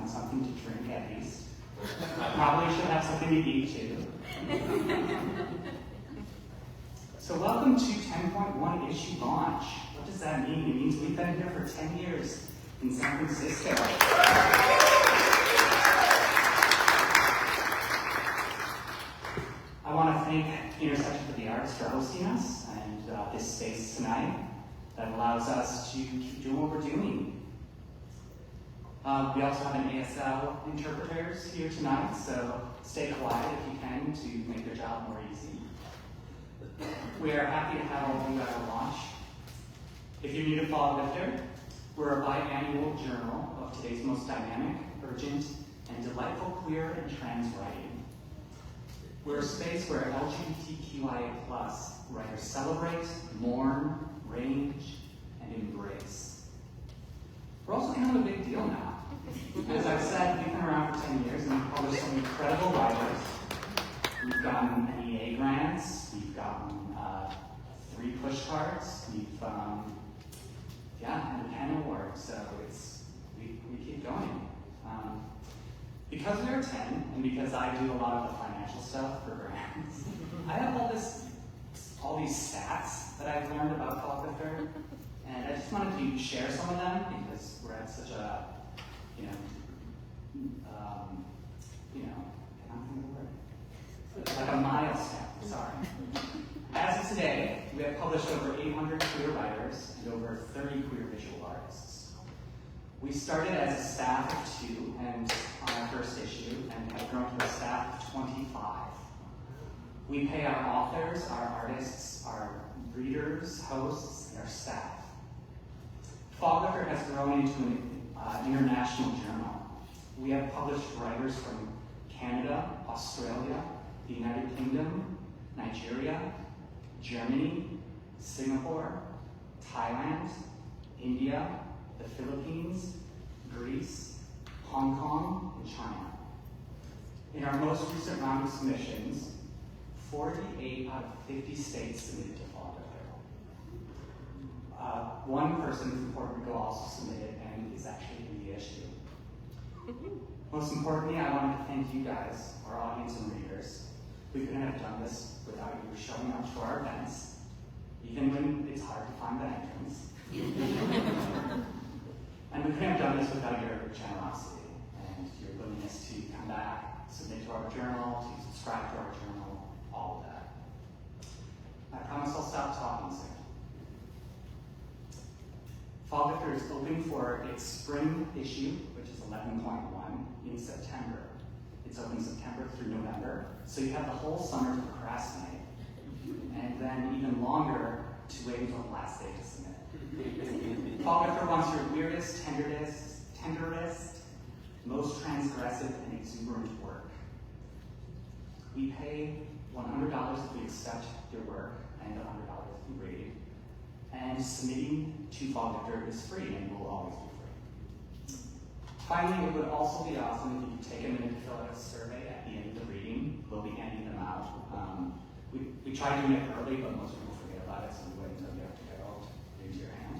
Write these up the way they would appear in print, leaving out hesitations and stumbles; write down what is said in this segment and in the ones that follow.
find something to drink at least. Probably should have something to eat too. So welcome to 10.1 issue launch. What does that mean? It means we've been here for 10 years in San Francisco. I want to thank Intersection for the Arts for hosting us and this space tonight that allows us to keep doing what we're doing. We also have an ASL interpreters here tonight, so stay quiet if you can to make your job more easy. We are happy to have all of you at our launch. If you're new to Foglifter, we're a biannual journal of today's most dynamic, urgent, and delightful queer and trans writing. We're a space where LGBTQIA+ writers celebrate, mourn, range, and embrace. We're also kind of a big deal now. As I've said, we've been around for 10 years and we've published some incredible writers. We've gotten NEA grants, we've gotten 3 push cards, we've and a pen award, so we keep going. Because we are 10, and because I do a lot of the financial stuff for grants, I have all these stats that I've learned about Foglifter, and I just wanted to share some of them because we're at such a, like a milestone, sorry. As of today, we have published over 800 queer writers and over 30 queer visual artists. We started as a staff of 2 and on our first issue and have grown to a staff of 25. We pay our authors, our artists, our readers, hosts, and our staff. Foglifter has grown into an international journal. We have published writers from Canada, Australia, the United Kingdom, Nigeria, Germany, Singapore, Thailand, India, the Philippines, Greece, Hong Kong, and China. In our most recent round of submissions, 48 out of 50 states submitted to Foglifter. One person from Puerto Rico also submitted and is actually in the issue. Most importantly, I wanted to thank you guys, our audience and readers. We couldn't have done this without you showing up to our events, even when it's hard to find the entrance. And we couldn't have done this without your generosity and your willingness to come back, submit to our journal, to subscribe to our journal, all of that. I promise I'll stop talking soon. Foglifter is open for its spring issue, which is 11.1, in September. It's open September through November, so you have the whole summer to procrastinate, and then even longer to wait until the last day to submit. Foglifter wants your weirdest, tenderest, most transgressive, and exuberant work. We pay $100 if we accept your work, and $100 if you read. And submitting to Foglifter is free and will always be free. Finally, it would also be awesome if you could take a minute to fill out a survey at the end of the reading. We'll be handing them out. We try doing it early, but most people forget about it, so we wait until you have to go to raise your hand.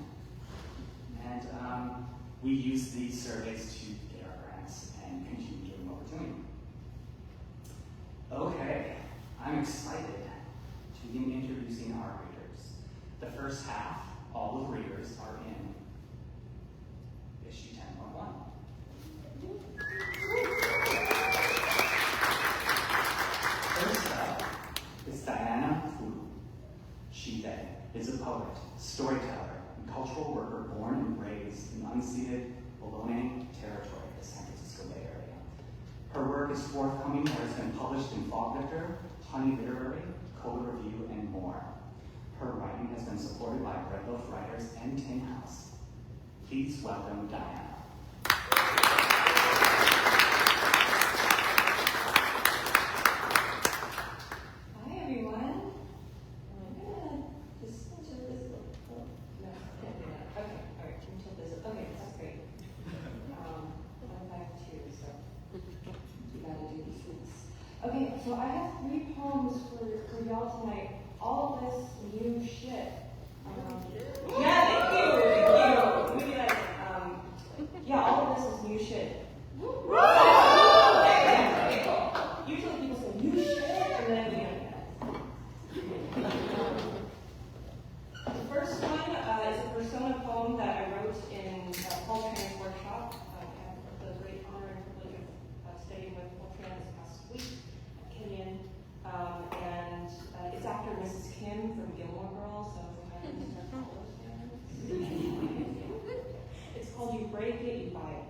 And we use these surveys to get our grants and continue doing what we're doing. Okay, I'm excited to begin introducing our readers. The first half, all of the readers are in issue 10.1. First up is Diana Fu. She is a poet, storyteller, and cultural worker born and raised in unceded Ohlone territory, the San Francisco Bay Area. Her work is forthcoming or has been published in Foglifter, Honey Literary, Code Review, and more. Her writing has been supported by Red Loaf Writers and Tin House. Please welcome Diana. Hi, everyone. I'm gonna just tilt this. Oh, no, can't do that. Okay, all right, can you tilt this? Okay, that's great. I'm 5'2", so you gotta do these things. Okay, so I have 3 poems for y'all tonight. All of this new shit. Yeah, thank you. Maybe like, yeah, all of this is new shit. Okay, cool. Usually people say, you should, and then The first one is a persona poem that I wrote in Paul Tran's workshop. I had the great honor and privilege of studying with Paul Tran this past week at Kenyon. And it's after Mrs. Kim from Gilmore Girls, so I have to start fans. It's called You Break It, You Buy It.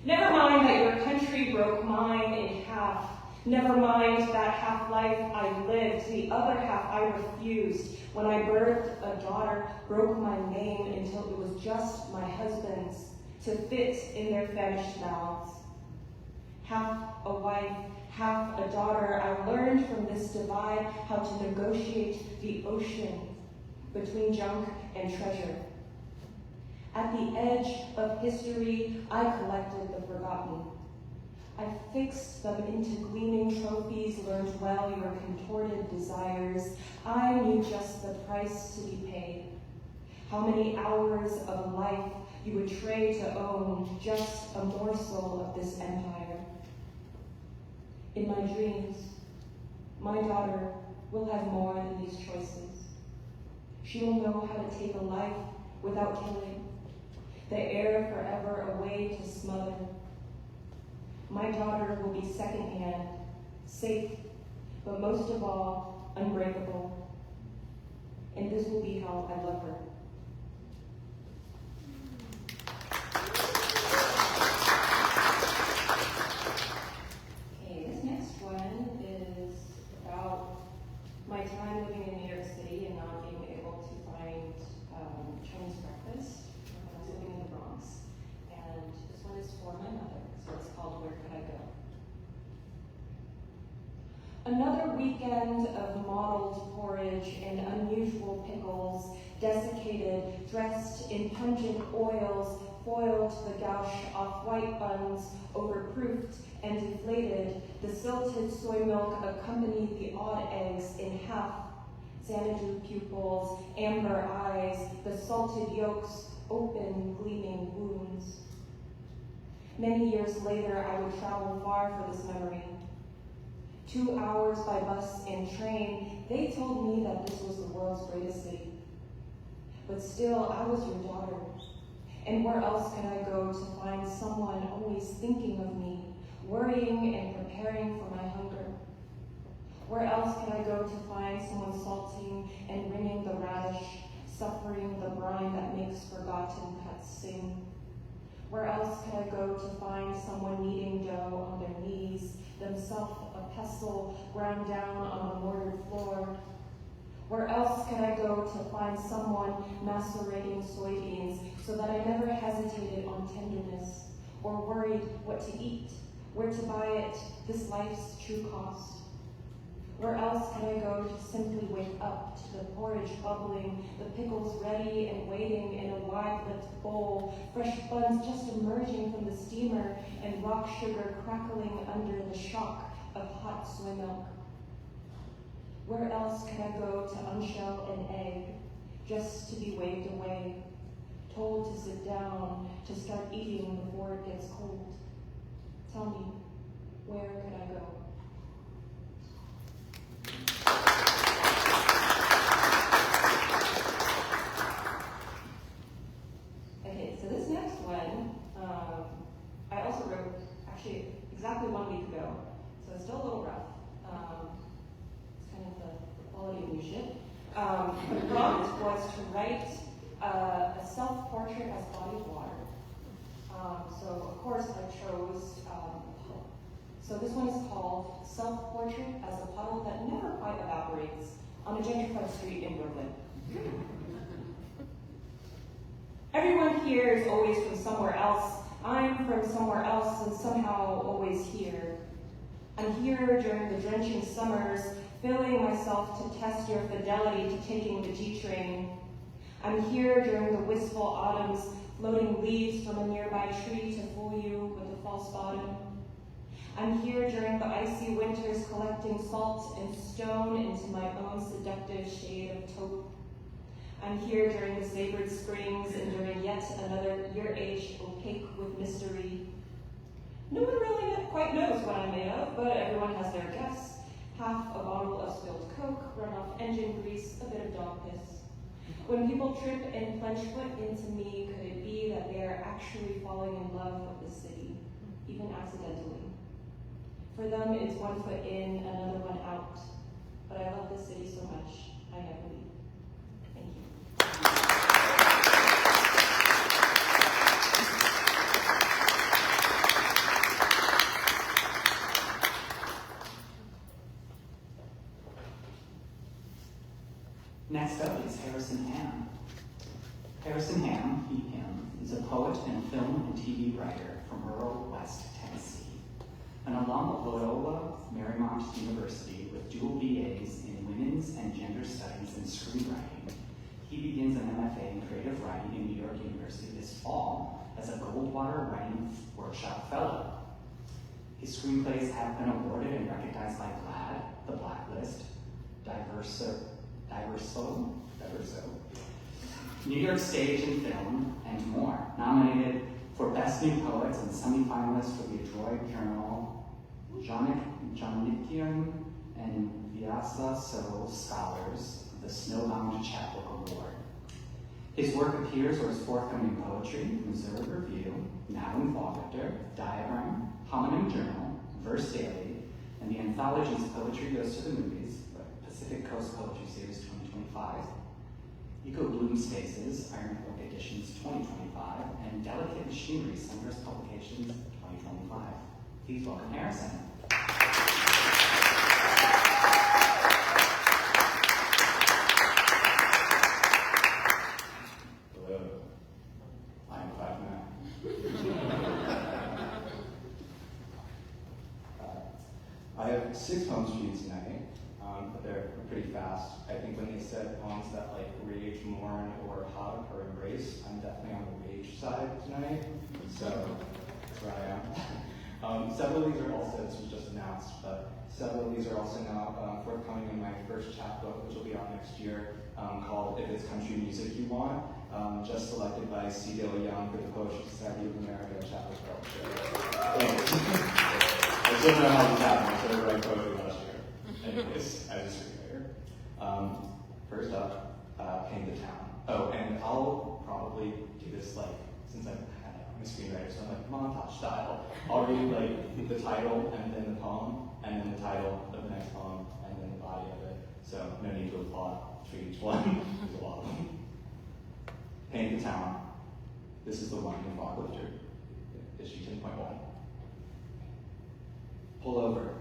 Never mind that your country broke mine in half. Never mind that half life I lived, the other half I refused. When I birthed a daughter, broke my name until it was just my husband's to fit in their famished mouths. Half a wife, half a daughter, I learned from this divide how to negotiate the ocean between junk and treasure. At the edge of history, I collected the forgotten. I fixed them into gleaming trophies, learned well your contorted desires. I knew just the price to be paid. How many hours of life you would trade to own just a morsel of this empire. In my dreams, my daughter will have more than these choices. She will know how to take a life without killing, the air forever away to smother. My daughter will be secondhand, safe, but most of all, unbreakable. And this will be how I love her. Okay, this next one is about my time living in New York City and not being able to find Chinese breakfast when I was living in the Bronx. And this one is for my mother. So it's called Where Could I Go? Another weekend of mottled porridge and unusual pickles, desiccated, dressed in pungent oils, foiled the gouache off white buns, overproofed and deflated. The silted soy milk accompanied the odd eggs in half, Xanadu pupils, amber eyes, the salted yolks, open, gleaming wounds. Many years later, I would travel far for this memory. 2 hours by bus and train, they told me that this was the world's greatest city. But still, I was your daughter. And where else could I go to find someone always thinking of me, worrying and preparing for my hunger? Where else could I go to find someone salting and wringing the radish, suffering the brine that makes forgotten cuts sing? Where else could I go to find someone kneading dough on their knees, themselves a pestle ground down on a mortared floor? Where else could I go to find someone macerating soybeans so that I never hesitated on tenderness or worried what to eat, where to buy it, this life's true cost? Where else can I go to simply wake up to the porridge bubbling, the pickles ready and waiting in a wide-lipped bowl, fresh buns just emerging from the steamer, and rock sugar crackling under the shock of hot soy milk? Where else can I go to unshell an egg, just to be waved away, told to sit down, to start eating before it gets cold? Tell me, where could I go? Okay, so this next one, I also wrote actually exactly 1 week ago, so it's still a little rough. It's kind of the quality of new shit. The prompt was to write a self-portrait as body of water. So of course I chose a puddle. So this one is called Self-Portrait as a Puddle That Never Quite Evaporates on a gentrified street in Brooklyn. Everyone here is always from somewhere else. I'm from somewhere else and somehow always here. I'm here during the drenching summers, filling myself to test your fidelity to taking the G train. I'm here during the wistful autumns, floating leaves from a nearby tree to fool you with a false bottom. I'm here during the icy winters, collecting salt and stone into my own seductive shade of taupe. I'm here during the sabered springs and during yet another year-age opaque with mystery. No one really quite knows what I'm made of, but everyone has their guess. Half a bottle of spilled Coke, runoff engine grease, a bit of dog piss. When people trip and plunge foot into me, could it be that they are actually falling in love with the city, even accidentally? For them, it's one foot in, another one out. But I love this city so much, I never leave. Thank you. Next up is Harrison Hamm. Harrison Hamm, him, is a poet and film and TV writer from rural West Tennessee. An alum of Loyola Marymount University with dual BAs in Women's and Gender Studies and Screenwriting, he begins an MFA in Creative Writing in New York University this fall as a Goldwater Writing Workshop Fellow. His screenplays have been awarded and recognized by GLAAD, The Blacklist, Diverso, New York Stage and Film, and more. Nominated for Best New Poets and semifinalist for the Adroit Journal, Jonathan and Vyasa So Scholars of the Snowbound Chapbook Award. His work appears or is forthcoming in Poetry, Missouri Review, Now in Foglifter, Diagram, Homonym Journal, Verse Daily, and the anthologies Poetry Goes to the Movies, Pacific Coast Poetry Series 2025, Eco Bloom Spaces, Iron Book Editions 2025, and Delicate Machinery, Sunburst Publications 2025. Please welcome Harrison. Hello. I'm 5'9". I have 6 poems for you tonight, but they're pretty fast. I think when they said poems that like rage, mourn, or hug or embrace, I'm definitely on the rage side tonight, so that's where I am. Several of these are also, this was just announced, but several of these are also now forthcoming in my first chapbook, which will be out next year, called If It's Country Music You Want, just selected by C. Dale Young for the Poetry Society of America chapbook publisher. I still know how this happened. I started writing poetry last year. Anyways, as a screenwriter. First up, Paint the Town. Oh, and I'll probably do this like, since I'm a screenwriter, so I'm like montage style. I'll read like the title and then the poem, and then the title of the next poem, and then the body of it. So no need to applaud for each one. There's a lot of them. Paint the Town. This is the one in Foglifter, issue 10.1. Pull over.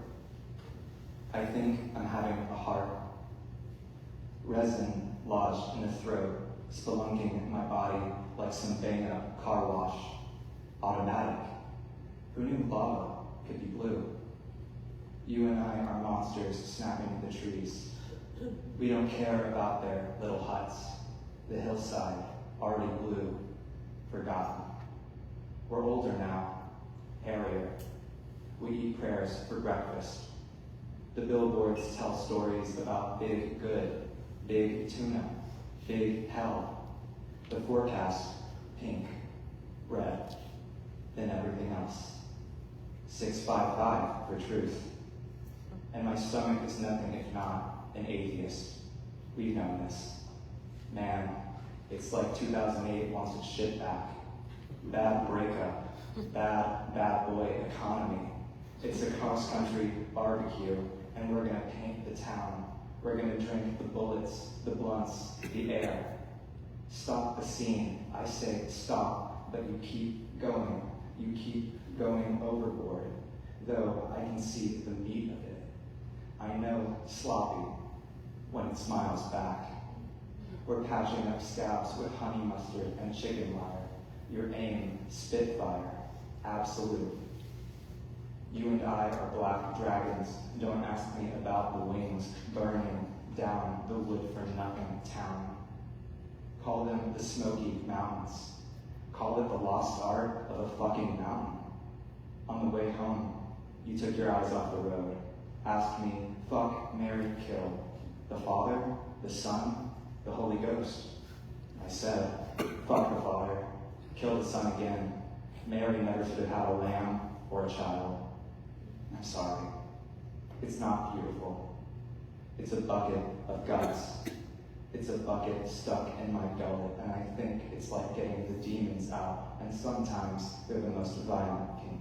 I think I'm having a heart. Resin lodged in the throat, spelunking my body like some bang-up car wash. Automatic. Who knew lava could be blue? You and I are monsters snapping at the trees. We don't care about their little huts. The hillside, already blue, forgotten. We're older now, hairier. We eat prayers for breakfast. The billboards tell stories about big good, big tuna, big hell. The forecast, pink, red, then everything else. 655 for truth. And my stomach is nothing if not an atheist. We've known this. Man, it's like 2008 wants its shit back. Bad breakup, bad boy economy. It's a cross-country barbecue, and we're gonna paint the town. We're gonna drink the bullets, the blunts, the air. Stop the scene. I say stop, but you keep going. You keep going overboard, though I can see the meat of it. I know sloppy when it smiles back. We're patching up scabs with honey mustard and chicken wire. Your aim, spitfire, absolute. You and I are black dragons. Don't ask me about the wings burning down the wood-for-nothing town. Call them the Smoky Mountains. Call it the lost art of a fucking mountain. On the way home, you took your eyes off the road. Asked me, fuck, marry, kill. The Father, the Son, the Holy Ghost. I said, fuck the father, kill the son again. Mary never should have had a lamb or a child. I'm sorry. It's not beautiful. It's a bucket of guts. It's a bucket stuck in my gullet, and I think it's like getting the demons out, and sometimes they're the most violent kink.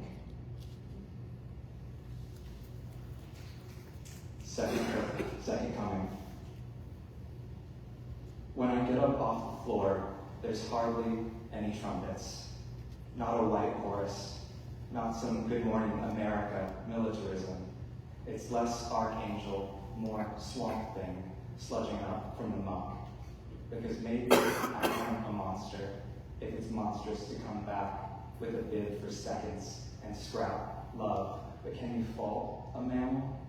Second coming. When I get up off the floor, there's hardly any trumpets. Not a white chorus, not some Good Morning America militarism. It's less archangel, more swamp thing, sludging up from the muck. Because maybe I am a monster, if it's monstrous to come back with a bid for seconds and scrap love. But can you fault a mammal?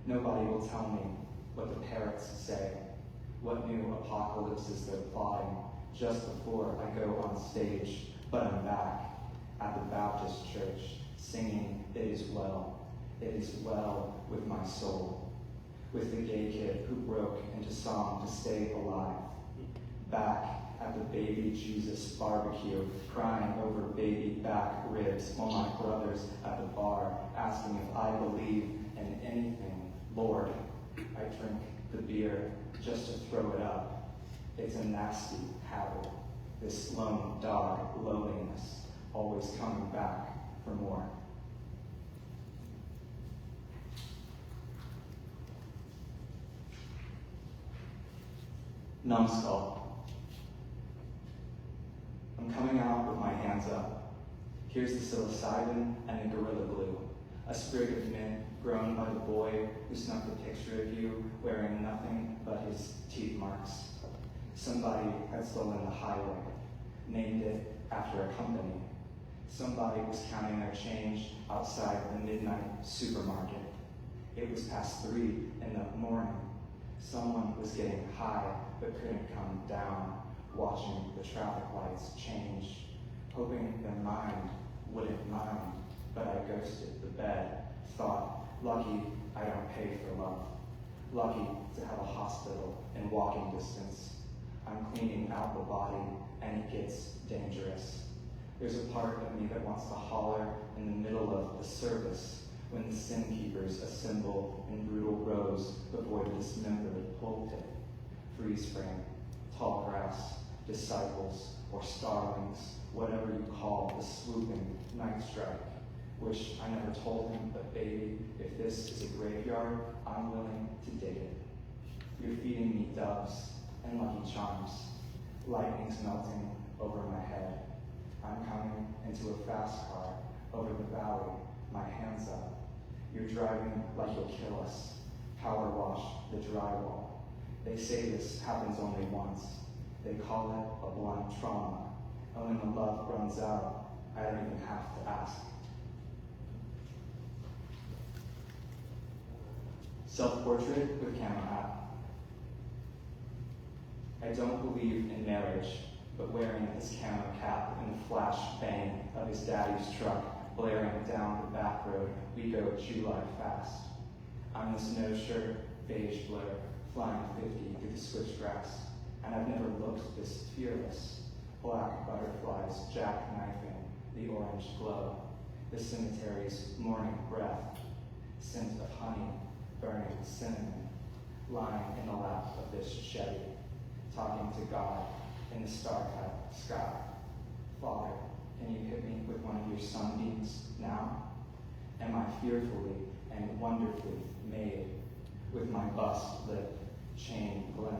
Nobody will tell me what the parrots say, what new apocalypses they're plotting just before I go on stage. But I'm back at the Baptist church, singing, "It is well with my soul," with the gay kid who broke into song to stay alive. Back at the baby Jesus barbecue, crying over baby back ribs, while my brothers at the bar asking if I believe in anything. Lord, I drink the beer just to throw it up. It's a nasty habit, this lone dog loneliness, always coming back for more. Numbskull. I'm coming out with my hands up. Here's the psilocybin and the gorilla glue, a sprig of mint grown by the boy who snuck a picture of you wearing nothing but his teeth marks. Somebody had stolen the highway, named it after a company. Somebody was counting their change outside the midnight supermarket. It was past 3 in the morning. Someone was getting high but couldn't come down, watching the traffic lights change, hoping their mind wouldn't mind, but I ghosted the bed, thought, lucky I don't pay for love, lucky to have a hospital in walking distance. I'm cleaning out the body and it gets dangerous. There's a part of me that wants to holler in the middle of the service when the sin keepers assemble in brutal rows before the dismembered pulpit. Freeze frame, tall grass, disciples, or starlings, whatever you call the swooping night strike. Wish I never told him, but baby, if this is a graveyard, I'm willing to dig it. You're feeding me doves and lucky charms. Lightning's melting over my head. I'm coming into a fast car over the valley, my hands up. You're driving like you'll kill us. Power wash the drywall. They say this happens only once. They call it a blunt trauma. And when the love runs out, I don't even have to ask. Self-portrait with camo hat. I don't believe in marriage, but wearing his camo cap and the flash bang of his daddy's truck blaring down the back road, we go July fast. I'm this no-shirt, beige blur, flying 50 through the switchgrass, and I've never looked this fearless. Black butterflies jackknifing the orange glow, the cemetery's morning breath, scent of honey, burning cinnamon, lying in the lap of this Shelley, talking to God in the star-cut sky. Father, can you hit me with one of your sunbeams now? Am I fearfully and wonderfully made, with my bust lip, chain glint,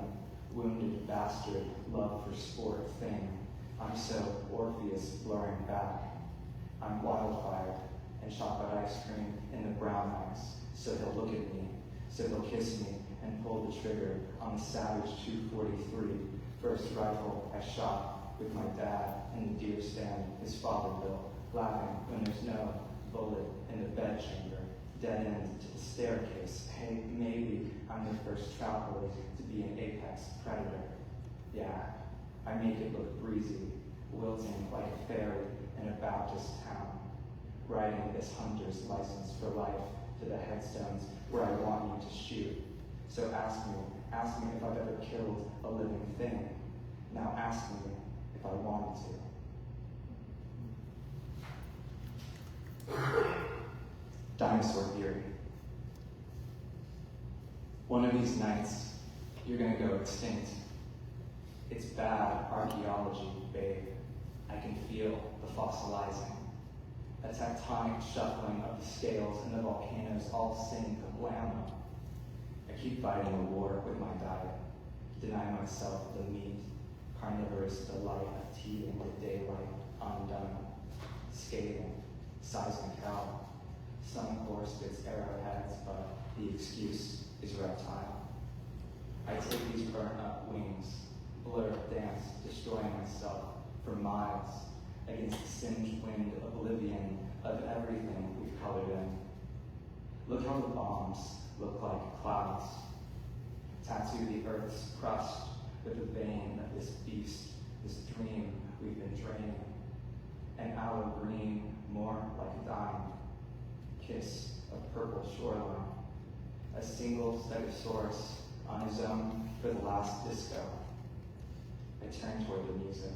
wounded bastard, love for sport thing? I'm so Orpheus blurring back. I'm wildfire and chocolate ice cream in the brown eyes, so he'll look at me, so he'll kiss me and pull the trigger on the Savage 243, first rifle I shot with my dad in the deer stand his father built, laughing when there's no bullet in the bed chamber, dead end to the staircase. Hey, maybe I'm the first traveler to be an apex predator. Yeah, I make it look breezy, wilting like a fairy in a Baptist town, writing this hunter's license for life to the headstones where I want you to shoot. So ask me if I've ever killed a living thing. Now ask me if I wanted to. Dinosaur theory. One of these nights, you're gonna go extinct. It's bad archaeology, babe. I can feel the fossilizing. A tectonic shuffling of the scales and the volcanoes all sing kablammo. I keep fighting a war with my diet. Deny myself the meat, carnivorous delight of teething the daylight undone. Scathing, seismic hell. Some course its arrowheads, but the excuse is reptile. I take these burnt up wings, blur, dance, destroying myself for miles against the singed wind oblivion of everything we've colored in. Look how the bombs look like clouds. Tattoo the earth's crust with the vein of this beast, this dream we've been draining. An aloe green, more like a dime. Kiss of purple shoreline. A single stegosaurus on his own for the last disco. I turn toward the music.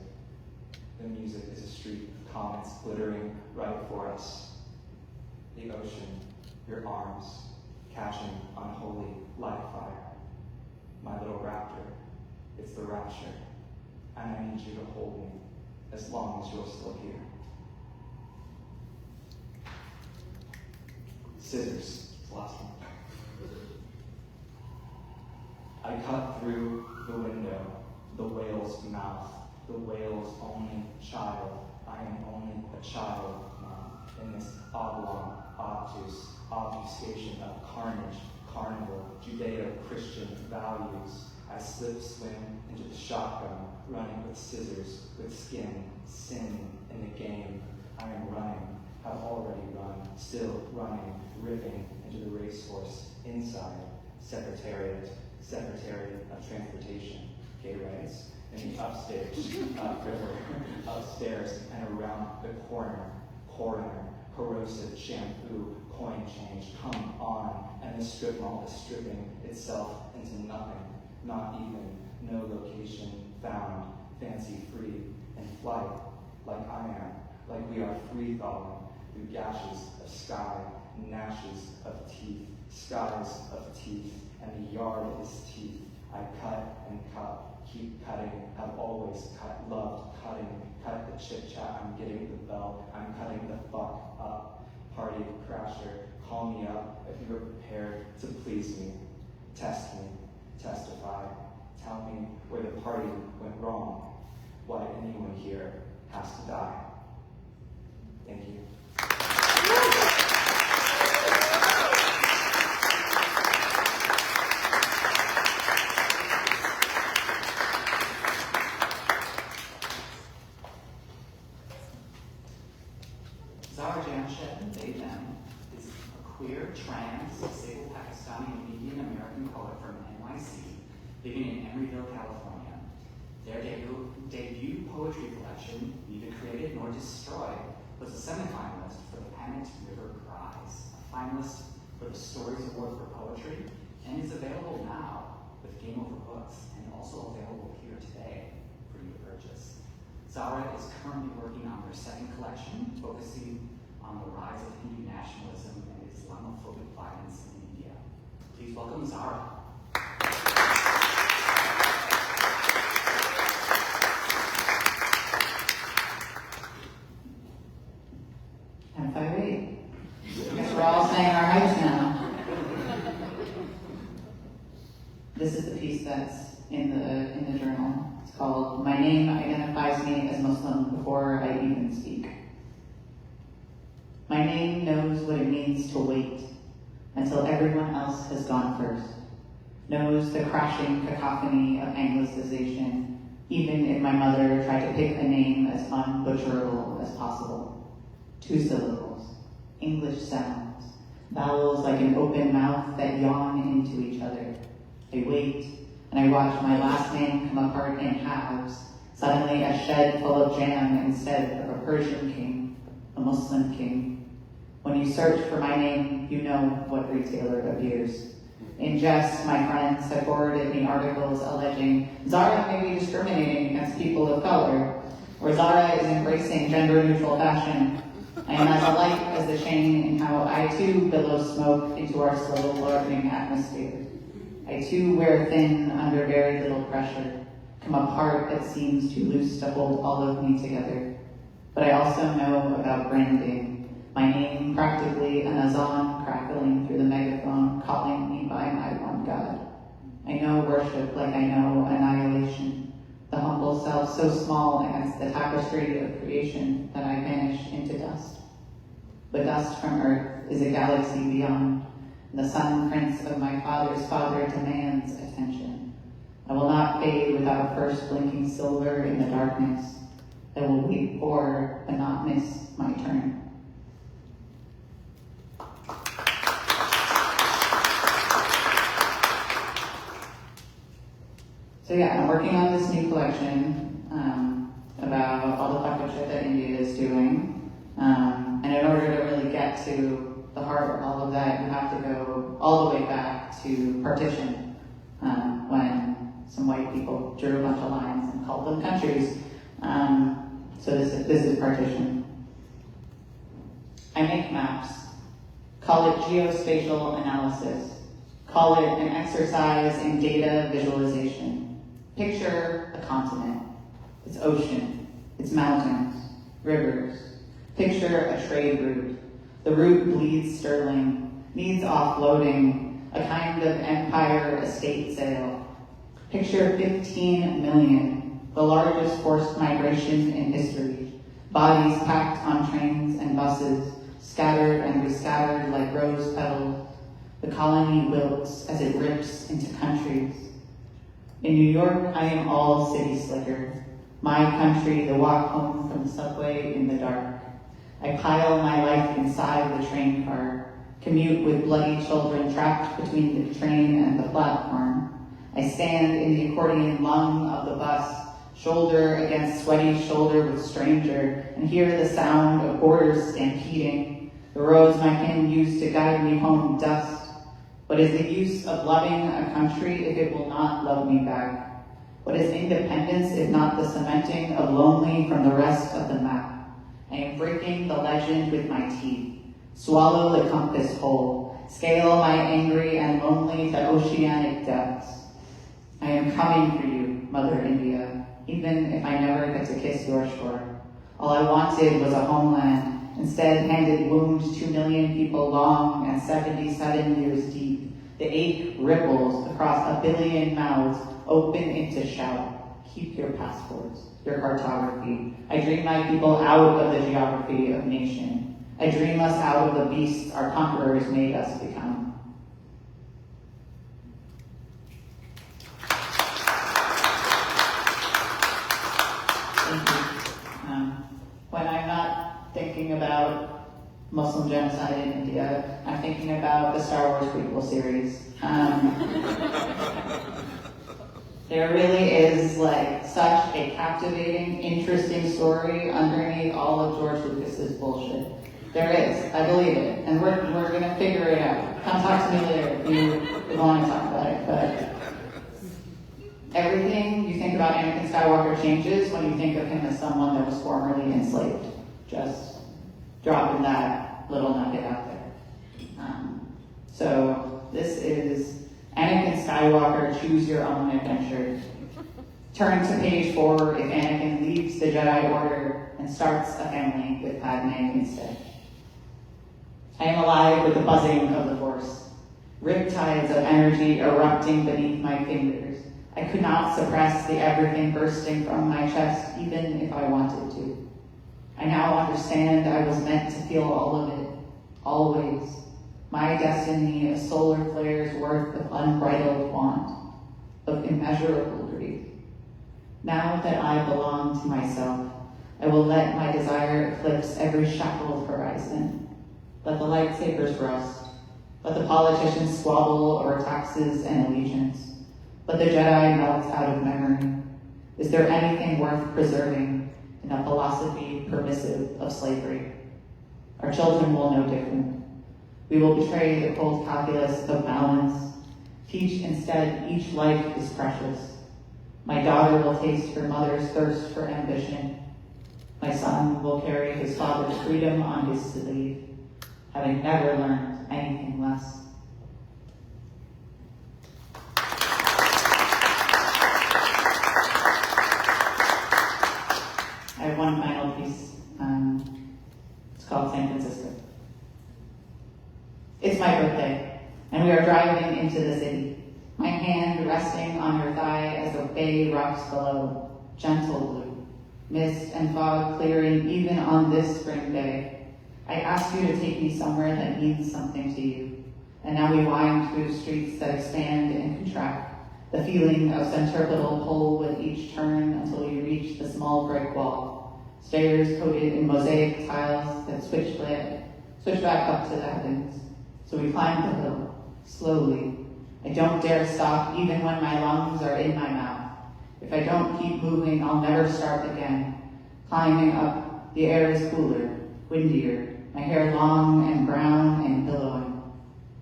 The music is a street of comets glittering right for us. The ocean, your arms, catching unholy light fire. My little raptor, it's the rapture, and I need you to hold me as long as you're still here. Scissors, it's the last one. I cut through the window, the whale's mouth, the whale's only child. I am only a child now in this oblong, obtuse obfuscation of carnage, carnival, Judeo-Christian values. I slip swim into the shotgun, running with scissors, with skin, sin in the game. I am running, have already run, still running, ripping into the racehorse inside. Secretariat of Transportation, gay rights, in the upstairs, upriver, upstairs and around the coroner, corrosive shampoo, coin change, come on, and the strip mall is stripping itself into nothing, not even, no location found, fancy free, in flight, like I am, like we are free falling through gashes of sky, gnashes of teeth, skies of teeth, and the yard is teeth. I cut and cut, keep cutting, have always cut, loved cutting, cut the chit-chat, I'm getting the bell, I'm cutting the fuck up. Party crasher, call me up if you're prepared to please me. Test me, testify, tell me where the party went wrong, why anyone here has to die. Thank you. Zara Jamshed, they, them, is a queer, trans, disabled Pakistani and Indian American poet from NYC, living in Emeryville, California. Their debut poetry collection, Neither Created Nor Destroyed, was a semifinalist for the Panicked River Prize, a finalist for the Stories Award for Poetry, and is available now with Game Over Books, and also available here today for you to purchase. Zara is currently working on their second collection, focusing on the rise of Hindu nationalism and Islamophobic violence in India. Please welcome Zara. 5'8". I guess we're all saying our heights now. This is the piece that's in the journal. It's called "My Name Identifies Me as Muslim Before I Even Speak." My name knows what it means to wait until everyone else has gone first. Knows the crashing cacophony of anglicization, even if my mother tried to pick a name as unbutcherable as possible. 2 syllables, English sounds, vowels like an open mouth that yawn into each other. I wait, and I watch my last name come apart in halves, suddenly a shed full of jam instead of a Persian king, a Muslim king. When you search for my name, you know what retailer appears. In jest, my friends have forwarded me articles alleging Zara may be discriminating against people of color, or Zara is embracing gender-neutral fashion. I am as alike as the chain in how I too billow smoke into our slow-flowing atmosphere. I too wear thin under very little pressure, come apart that seems too loose to hold all of me together. But I also know about branding, my name practically an azan crackling through the megaphone, calling me by my one God. I know worship like I know annihilation, the humble self so small against the tapestry of creation that I vanish into dust. But dust from earth is a galaxy beyond, and the sun prince of my father's father demands attention. I will not fade without first blinking silver in the darkness. I will wait for, but not miss, my turn. So yeah, I'm working on this new collection about all the fucked up shit that India is doing. And in order to really get to the heart of all of that, you have to go all the way back to partition, when some white people drew a bunch of lines and called them countries. So this is partition. I make maps. Call it geospatial analysis. Call it an exercise in data visualization. Picture a continent, its ocean, its mountains, rivers. Picture a trade route. The route bleeds sterling, needs offloading, a kind of empire estate sale. Picture 15 million, the largest forced migration in history. Bodies packed on trains and buses, scattered and rescattered like rose petals. The colony wilts as it rips into countries. In New York, I am all city slicker. My country, the walk home from the subway in the dark. I pile my life inside the train car, commute with bloody children trapped between the train and the platform. I stand in the accordion lung of the bus, shoulder against sweaty shoulder with stranger, and hear the sound of borders stampeding. The roads my kin used to guide me home dust. What is the use of loving a country if it will not love me back? What is independence if not the cementing of lonely from the rest of the map? I am breaking the legend with my teeth. Swallow the compass whole. Scale my angry and lonely to oceanic depths. I am coming for you, Mother India, even if I never get to kiss your shore. All I wanted was a homeland. Instead, handed wounds 2 million people long and 77 years deep. The ache ripples across a billion mouths, open into shout. Keep your passports, your cartography. I dream my people out of the geography of nation. I dream us out of the beasts our conquerors made us become. Thank you. When I'm not thinking about Muslim genocide in India, I'm thinking about the Star Wars prequel series. There really is such a captivating, interesting story underneath all of George Lucas's bullshit. There is, I believe it, and we're gonna figure it out. Come talk to me later if you want to talk about it. But everything you think about Anakin Skywalker changes when you think of him as someone that was formerly enslaved. Just dropping that little nugget out there. So this is Anakin Skywalker, Choose Your Own Adventure. Turn to page 4 if Anakin leaves the Jedi Order and starts a family with Padme instead. I am alive with the buzzing of the Force, riptides of energy erupting beneath my fingers. I could not suppress the everything bursting from my chest, even if I wanted to. I now understand I was meant to feel all of it, always. My destiny, a solar flare's worth of unbridled want, of immeasurable grief. Now that I belong to myself, I will let my desire eclipse every shackled horizon. Let the lightsabers rust. Let the politicians squabble over taxes and allegiance. Let the Jedi melt out of memory. Is there anything worth preserving in a philosophy permissive of slavery? Our children will know different. We will betray the cold calculus of balance, Teach instead each life is precious. My daughter will taste her mother's thirst for ambition. My son will carry his father's freedom on his sleeve, having never learned anything less. I have one final piece. It's called San Francisco. It's my birthday, and we are driving into the city. My hand resting on her thigh as the bay rocks below, gentle blue, mist and fog clearing even on this spring day. I asked you to take me somewhere that means something to you, and now we wind through streets that expand and contract, the feeling of centripetal pull with each turn until we reach the small brick wall, stairs coated in mosaic tiles that switch back up to the heavens. So we climb the hill, slowly. I don't dare stop even when my lungs are in my mouth. If I don't keep moving, I'll never start again. Climbing up, the air is cooler, windier, my hair long and brown and billowing.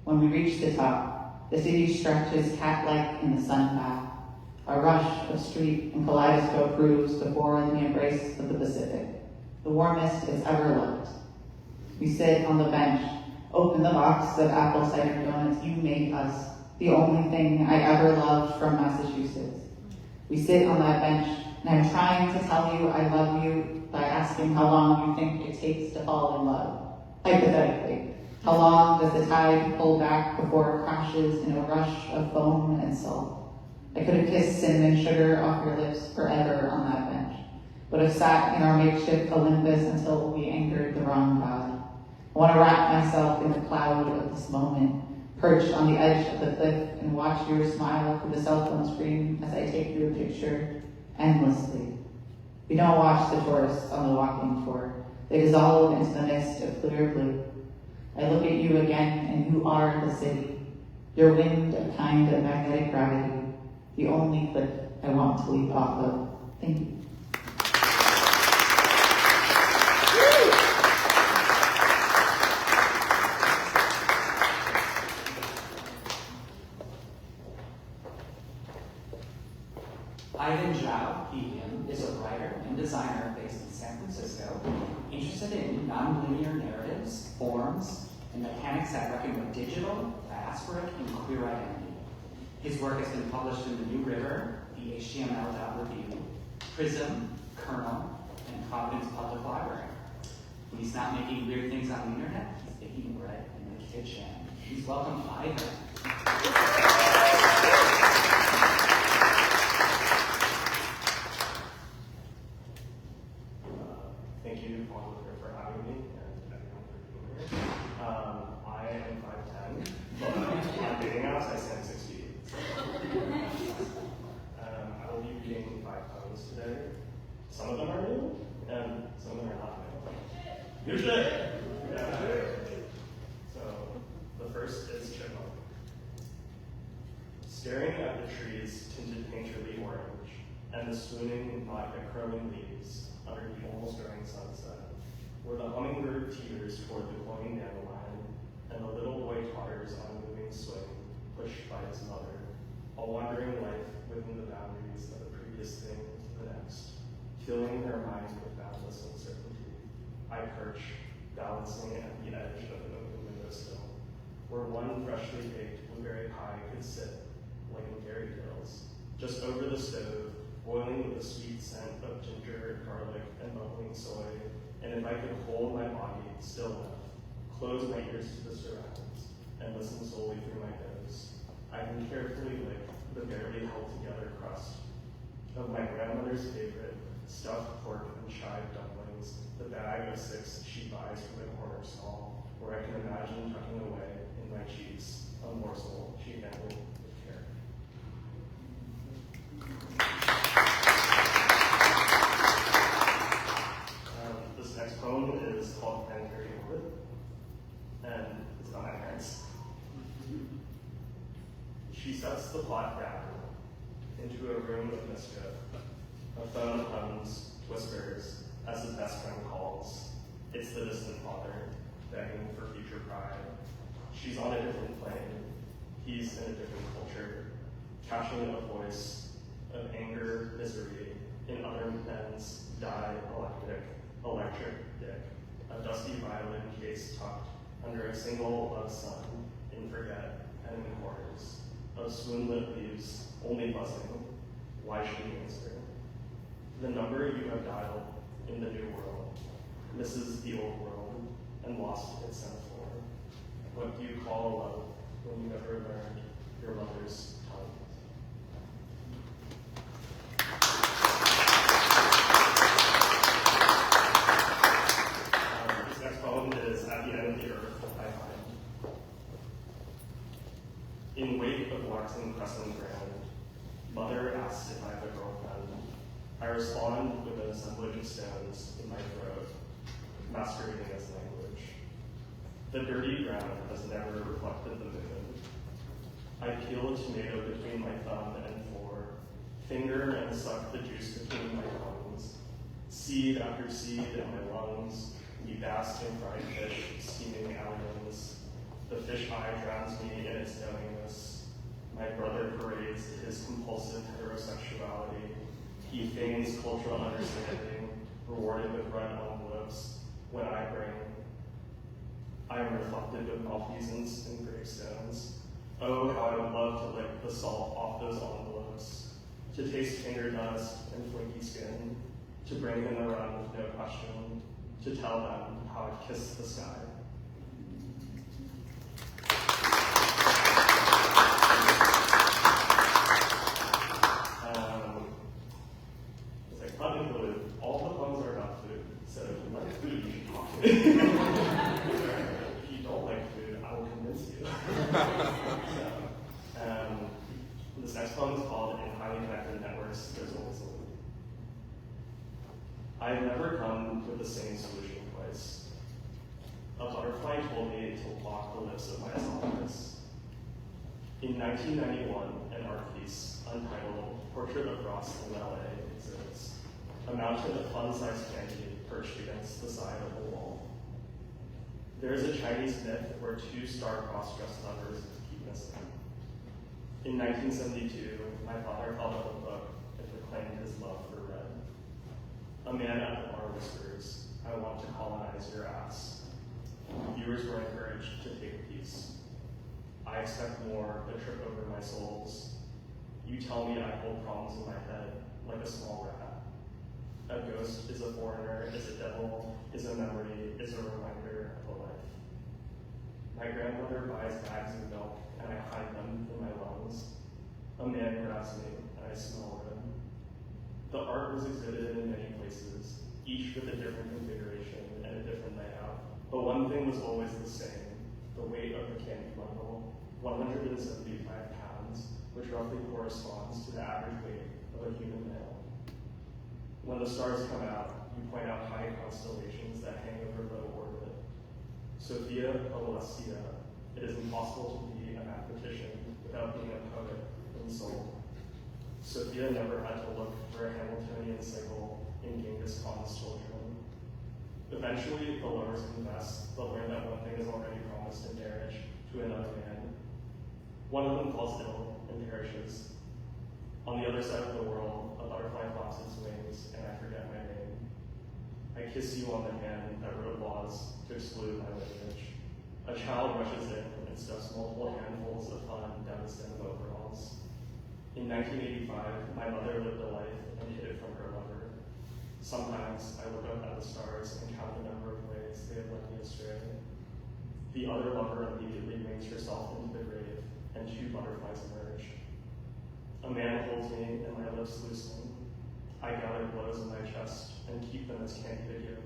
When we reach the top, the city stretches cat-like in the sun bath. A rush of street and kaleidoscope grooves before the embrace of the Pacific, the warmest it's ever looked. We sit on the bench, open the box of apple cider donuts you made us, the only thing I ever loved from Massachusetts. We sit on that bench, and I'm trying to tell you I love you by asking how long you think it takes to fall in love. Hypothetically, how long does the tide pull back before it crashes in a rush of foam and salt? I could have kissed cinnamon sugar off your lips forever on that bench, but have sat in our makeshift Olympus until we angered the wrong god. I want to wrap myself in the cloud of this moment, perched on the edge of the cliff and watch your smile through the cell phone screen as I take your picture endlessly. We don't watch the tourists on the walking tour. They dissolve into the mist of clear blue. I look at you again, and you are the city. Your wind, a kind of magnetic gravity, the only cliff I want to leap off of. Thank you. Zhao, him, is a writer and designer based in San Francisco, interested in nonlinear narratives, forms, and mechanics that reckon with digital, diasporic, and queer identity. His work has been published in The New River, the HTML Review, Prism, Kernel, and Providence Public Library. When he's not making weird things on the internet, he's baking bread in the kitchen. Please welcome Ivor. Thank you, Foglifter, for having me, and everyone for being here. I am 5'10", but on dating apps, I stand 6 feet. I will be reading 5 poems today. Some of them are new, and some of them are not new. New shit! Yeah. So, the first is Chipmunk. Staring at the trees tinted painterly orange, and the swooning, not yet curling leaves, under the almost growing sunset, where the hummingbird teeters toward the glowing dandelion, and the little boy totters on a moving swing, pushed by his mother, a wandering life within the boundaries of the previous thing to the next, filling her mind with boundless uncertainty. I perch, balancing at the edge of an open windowsill, where one freshly baked blueberry pie could sit, like in fairy tales, just over the stove, boiling with the sweet scent of ginger, garlic, and bubbling soy, and if I could hold my body still enough, close my ears to the surrounds, and listen solely through my nose, I can carefully lick the barely held together crust of my grandmother's favorite stuffed pork and chive dumplings, the bag of 6 she buys from the corner stall, where I can imagine tucking away in my cheeks a morsel she handled with care. This next poem is called Planetary Orbit, and it's about my parents. She sets the plot down into a room of mischief. A phone hums, whispers, as his best friend calls. It's the distant father, begging for future pride. She's on a different plane. He's in a different culture, cashing a voice of anger, misery, in other men's electric dick, a dusty violin case tucked under a single love sun in forget and in corners, of swoon-lit leaves only buzzing. Why should he answer? The number you have dialed in the new world misses the old world and lost its semaphore. What do you call love when you never learned your mother's tongue? This next poem is At the End of the Earth by Hamm. In wake of waxing crescent grand, mother asks if I have a girlfriend. I respond with an assemblage of stones in my throat, masquerading as language. The dirty ground has never reflected the moon. I peel a tomato between my thumb and fore, finger and suck the juice between my tongues. Seed after seed in my lungs, we bask in fried fish, steaming aliens. The fish eye drowns me in its knowingness. My brother parades his compulsive heterosexuality. He feigns cultural understanding, rewarded with red envelopes. When I am reflected with malfeasance and gravestones. Oh, how I would love to lick the salt off those envelopes, to taste finger dust and flaky skin, to bring them around with no question, to tell them how I kissed the sky. It's like, not included. All the poems are about food, so if you like food, you should talk to me. If you don't like food, I will convince you. This next poem is called In Highly Connected Networks, There's Always a Loop. I have never come with the same solution twice. A butterfly told me to block the lips of my esophagus. In 1991, an art piece, untitled Portrait of Ross in LA, exhibits a mountain of fun-sized candy perched against the side of the wall. There is a Chinese myth where two star-crossed dressed lovers keep missing. In 1972, my father held up a book and proclaimed his love for red. A man at the bar whispers, I want to colonize your ass. Viewers were encouraged to take a piece. I expect more, a trip over my souls. You tell me I hold problems in my head, like a small rat. A ghost is a foreigner, is a devil, is a memory, is a reminder of a life. My grandmother buys bags of milk, and I hide them in my lungs. A man grabs me, and I smell red. The art was exhibited in many places, each with a different configuration and a different layout. But one thing was always the same, the weight of the candy bundle, 175 pounds, which roughly corresponds to the average weight of a human male. When the stars come out, you point out high constellations that hang over low orbit. Sophia Alessia, it is impossible to be a mathematician without being a poet in soul. Sophia never had to look for a Hamiltonian cycle in Genghis Khan's children. Eventually, the lovers confess, but learn that one thing is already promised in marriage to another man. One of them falls ill and perishes. On the other side of the world, a butterfly flaps its wings, and I forget my name. I kiss you on the hand that wrote laws to exclude my lineage. A child rushes in and stuffs multiple handfuls of fun down his denim overalls. In 1985, my mother lived a life and hid it from her lover. Sometimes I look up at the stars and count the number of ways they have led me astray. The other lover immediately wings herself into the grave, and two butterflies emerge. A man holds me and my lips loosen. I gather blows in my chest and keep them as candy to give.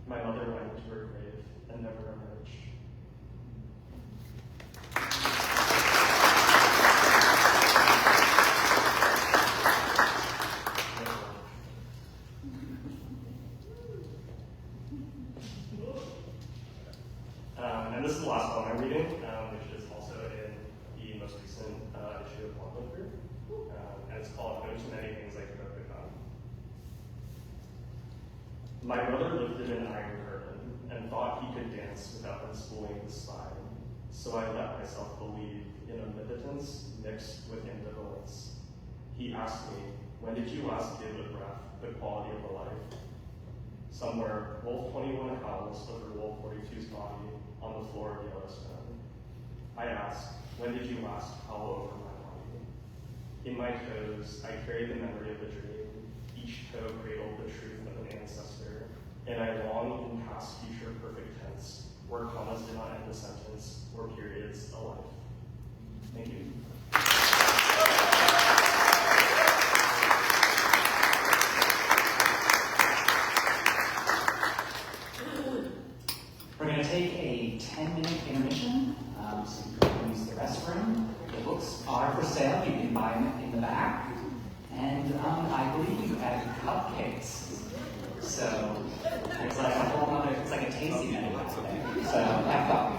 My mother went into her grave and never emerged. And this is the last poem I'm reading, which is also in the most recent issue of Foglifter. And it's called No Too Many Things I Could Have Become. My brother lifted an iron curtain and thought he could dance without unspooling the spine. So I let myself believe in omnipotence mixed with ambivalence. He asked me, when did you last give a breath the quality of a life? Somewhere, Wolf 21 howls over Wolf 42's body on the floor of Yellowstone. I ask, when did you last howl over my body? In my toes, I carry the memory of a dream. Each toe cradled the truth of an ancestor, and I long in past, future, perfect tense, where commas did not end a sentence, or periods a life. Thank you. We're going to take a 10-minute intermission, so you can use the restroom. The books are for sale. You can buy them in the back. And I believe you had cupcakes. So it's like a whole other, it's like a tasting menu back there. So have coffee.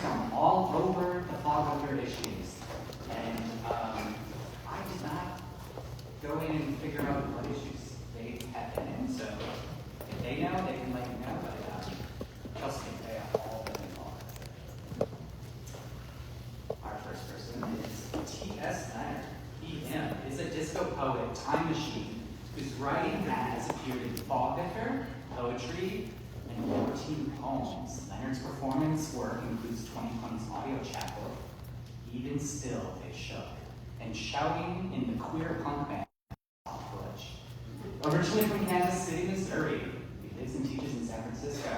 from all over the Foglifter issues. And I did not go in and figure out what issues they have been in, so if they know, they can let me know, but trust me, they have all been involved. Our first person is T.S. Leonard. Him is a disco poet time machine whose writing has appeared in Foglifter, poetry, and 14 poems. Leonard's performance work includes 2020's audio chapbook, Even Still They Shook, and shouting in the queer punk band, Village. Originally from Kansas City, Missouri, he lives and teaches in San Francisco.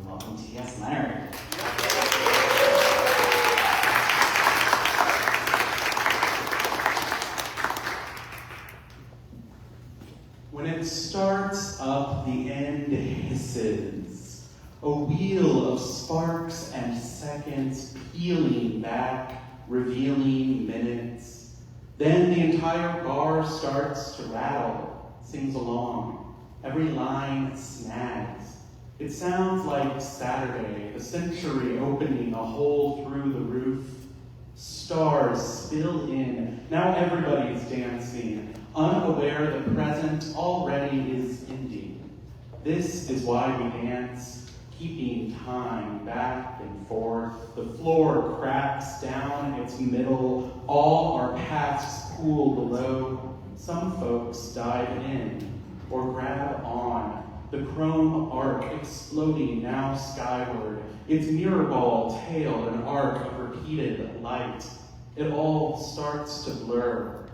Welcome T.S. Leonard. When it starts up, the end hisses. A wheel of sparks and seconds peeling back, revealing minutes. Then the entire bar starts to rattle, sings along. Every line snags. It sounds like Saturday, the century opening a hole through the roof. Stars spill in. Now everybody's dancing, unaware the present already is ending. This is why we dance, keeping time back and forth. The floor cracks down its middle. All our paths pool below. Some folks dive in or grab on. The chrome arc exploding now skyward. Its mirror ball tail an arc of repeated light. It all starts to blur.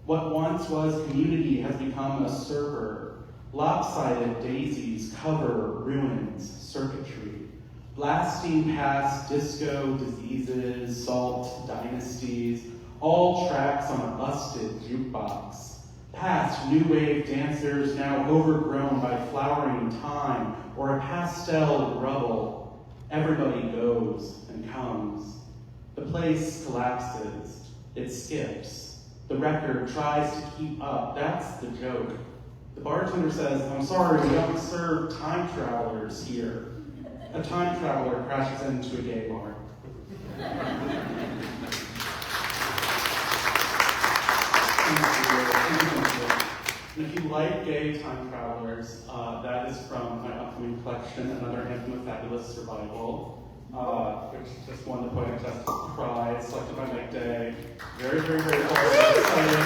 What once was community has become a server. Lopsided daisies cover ruins, circuitry. Blasting past disco diseases, salt dynasties, all tracks on a busted jukebox. Past new wave dancers now overgrown by flowering time or a pastel rubble. Everybody goes and comes. The place collapses. It skips. The record tries to keep up. That's the joke. The bartender says, "I'm sorry, we don't serve time travelers here." A time traveler crashes into a gay bar. And if you like gay time travelers, that is from my upcoming collection, Another Anthem of Fabulous Survival, which just won the Poetic Justice Prize, selected by Make Day. Very, very, very excited.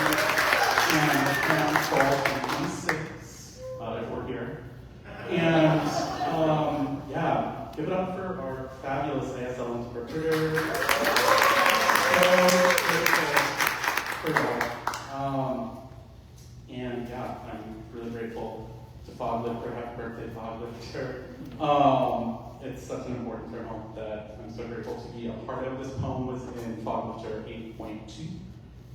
And the round called 26, if we're here. And yeah, give it up for our fabulous ASL interpreter. So grateful for that. And yeah, I'm really grateful to Foglifter. Happy birthday, Foglifter. It's such an important journal that I'm so grateful to be a part of. This poem was in Foglifter 8.2,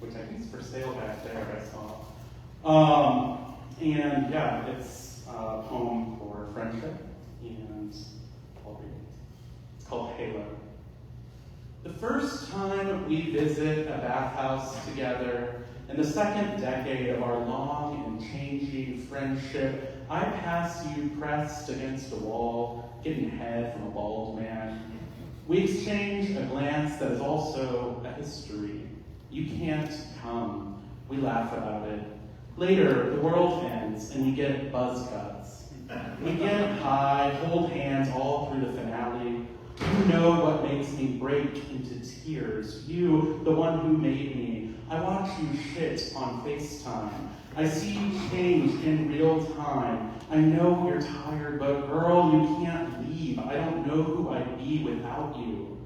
which I think is for sale back there, I saw. And yeah, it's a poem for friendship, and I'll read it. It's called Halo. The first time we visit a bathhouse together, in the second decade of our long and changing friendship, I pass you pressed against a wall, getting head from a bald man. We exchange a glance that is also a history. You can't come. We laugh about it. Later, the world ends and we get buzz cuts. We get high, hold hands all through the finale. You know what makes me break into tears. You, the one who made me. I watch you shit on FaceTime. I see you change in real time. I know you're tired, but girl, you can't leave. I don't know who I'd be without you.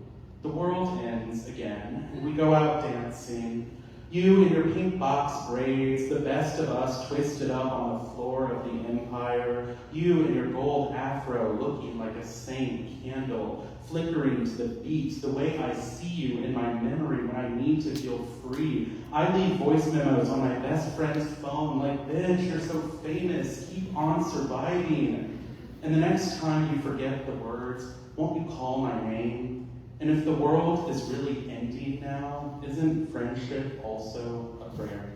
The world ends again, and we go out dancing. You in your pink box braids, the best of us twisted up on the floor of the empire. You in your gold afro looking like a saint candle, flickering to the beat, the way I see you in my memory when I need to feel free. I leave voice memos on my best friend's phone like, "Bitch, you're so famous, keep on surviving." And the next time you forget the words, won't you call my name? And if the world is really ending now, isn't friendship also a prayer?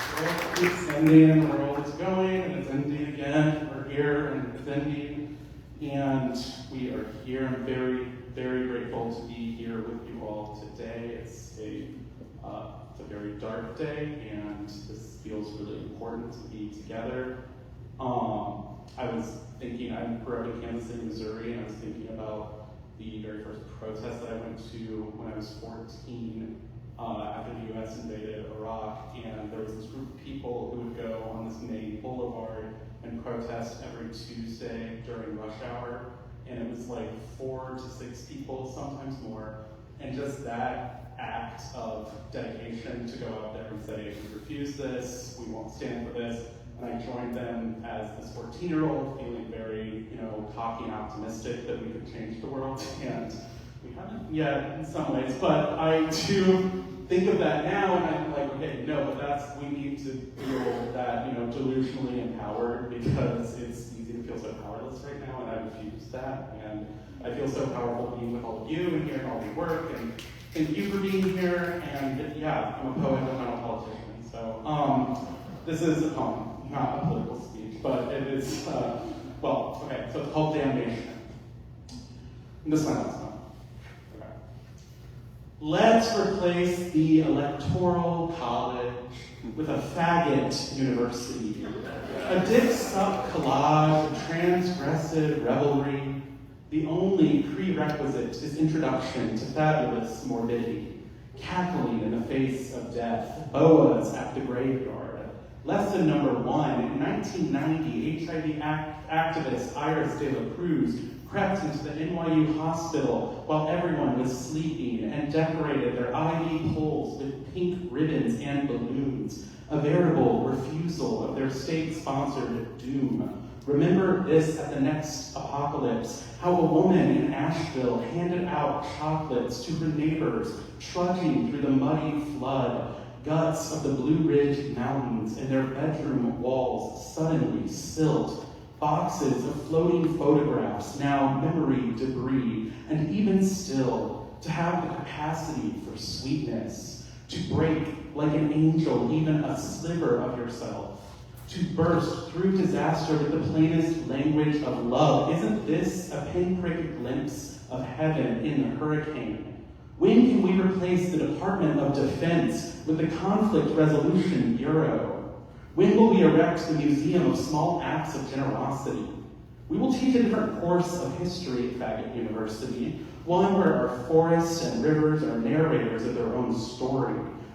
The world keeps ending, and the world is going, and it's Zindi again. We're here in Zindi, and we are here. I'm very, very grateful to be here with you all today. It's a very dark day, and this feels really important to be together. I was thinking, I grew up in Kansas City, Missouri, and I was thinking about the very first protest that I went to when I was 14, after the US invaded Iraq, and there was this group of people who would go on this main boulevard and protest every Tuesday during rush hour, and it was like 4 to 6 people, sometimes more, and just that act of dedication to go out there and say, we refuse this, we won't stand for this. And I joined them as this 14-year-old, feeling very, cocky and optimistic that we could change the world. And we haven't yet in some ways, but I do think of that now, and I'm like, okay, no, but we need to feel that, delusionally empowered, because it's easy to feel so powerless right now, and I refuse that. And I feel so powerful being with all of you and hearing all your work, and thank you for being here. And yeah, I'm a poet, I'm not a politician, so this is a poem. Not a political speech, but it is, okay, so it's called Damnation. And this is my last one. Okay. Let's replace the electoral college with a faggot university. A dick-suck collage of transgressive revelry. The only prerequisite is introduction to fabulous morbidity. Cackling in the face of death. Boas at the graveyard. Lesson number 1, in 1990, HIV activist Iris de la Cruz crept into the NYU hospital while everyone was sleeping and decorated their IV poles with pink ribbons and balloons, a veritable refusal of their state-sponsored doom. Remember this at the next apocalypse, how a woman in Asheville handed out chocolates to her neighbors, trudging through the muddy flood, guts of the Blue Ridge Mountains, and their bedroom walls suddenly silt, boxes of floating photographs, now memory debris, and even still, to have the capacity for sweetness, to break like an angel even a sliver of yourself, to burst through disaster with the plainest language of love. Isn't this a pinprick glimpse of heaven in the hurricane? When can we replace the Department of Defense with the Conflict Resolution Bureau? When will we erect the Museum of Small Acts of Generosity? We will teach a different course of history at Faggot University, one where our forests and rivers are narrators of their own story,